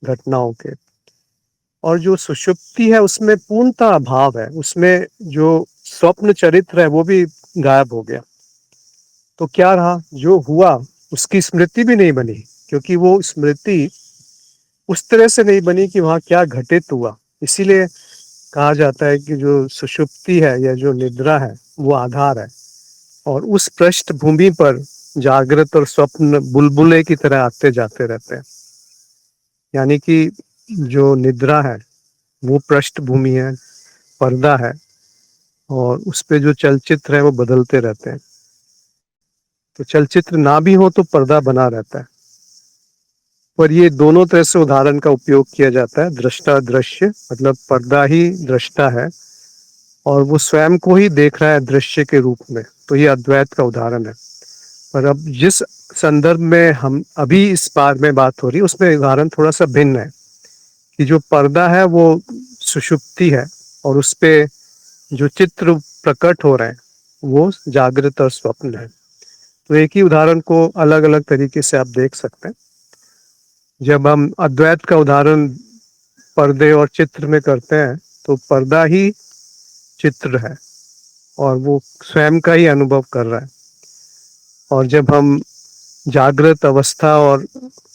घटनाओं के। और जो सुषुप्ति है उसमें पूर्णतः अभाव है, उसमें जो स्वप्न चरित्र है वो भी गायब हो गया। तो क्या रहा, जो हुआ उसकी स्मृति भी नहीं बनी, क्योंकि वो स्मृति उस तरह से नहीं बनी कि वहां क्या घटित हुआ। इसीलिए कहा जाता है कि जो सुषुप्ति है या जो निद्रा है वो आधार है, और उस पृष्ठभूमि पर जागृत और स्वप्न बुलबुले की तरह आते जाते रहते हैं। यानी कि जो निद्रा है वो पृष्ठभूमि है, पर्दा है, और उस पे जो चलचित्र है वो बदलते रहते हैं। तो चलचित्र ना भी हो तो पर्दा बना रहता है। पर ये दोनों तरह से उदाहरण का उपयोग किया जाता है। दृष्टा दृश्य मतलब पर्दा ही दृष्टा है, और वो स्वयं को ही देख रहा है दृश्य के रूप में। तो ये अद्वैत का उदाहरण है। पर अब जिस संदर्भ में हम अभी इस बार में बात हो रही है उसमें उदाहरण थोड़ा सा भिन्न है, कि जो पर्दा है वो सुषुप्ति है, और उस पे जो चित्र प्रकट हो रहे हैं वो जागृत और स्वप्न है। तो एक ही उदाहरण को अलग अलग तरीके से आप देख सकते हैं। जब हम अद्वैत का उदाहरण पर्दे और चित्र में करते हैं तो पर्दा ही चित्र है, और वो स्वयं का ही अनुभव कर रहा है। और जब हम जागृत अवस्था और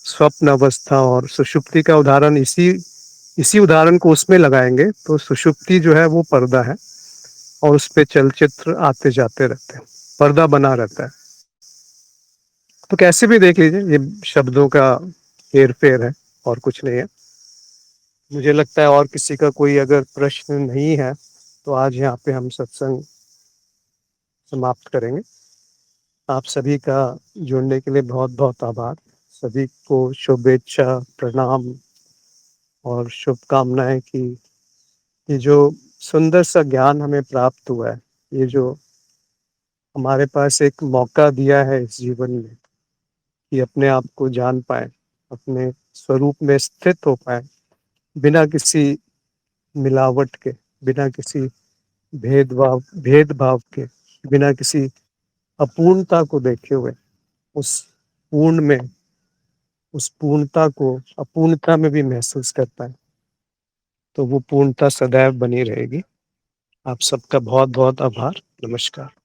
स्वप्न अवस्था और सुषुप्ति का उदाहरण इसी उदाहरण को उसमें लगाएंगे तो सुषुप्ति जो है वो पर्दा है, और उस पे चलचित्र आते जाते रहते हैं, पर्दा बना रहता है। तो कैसे भी देख लीजिए, ये शब्दों का हेर फेर है और कुछ नहीं है। मुझे लगता है और किसी का कोई अगर प्रश्न नहीं है तो आज यहाँ पे हम सत्संग समाप्त करेंगे। आप सभी का जुड़ने के लिए बहुत बहुत आभार। सभी को शुभेच्छा, प्रणाम और शुभकामनाएं कि ये जो सुंदर सा ज्ञान हमें प्राप्त हुआ है, ये जो हमारे पास एक मौका दिया है इस जीवन में कि अपने आप को जान पाए, अपने स्वरूप में स्थित हो पाए, बिना किसी मिलावट के, बिना किसी भेदभाव के, बिना किसी अपूर्णता को देखे हुए उस पूर्ण में, उस पूर्णता को अपूर्णता में भी महसूस कर पाए, तो वो पूर्णता सदैव बनी रहेगी। आप सबका बहुत बहुत आभार। नमस्कार।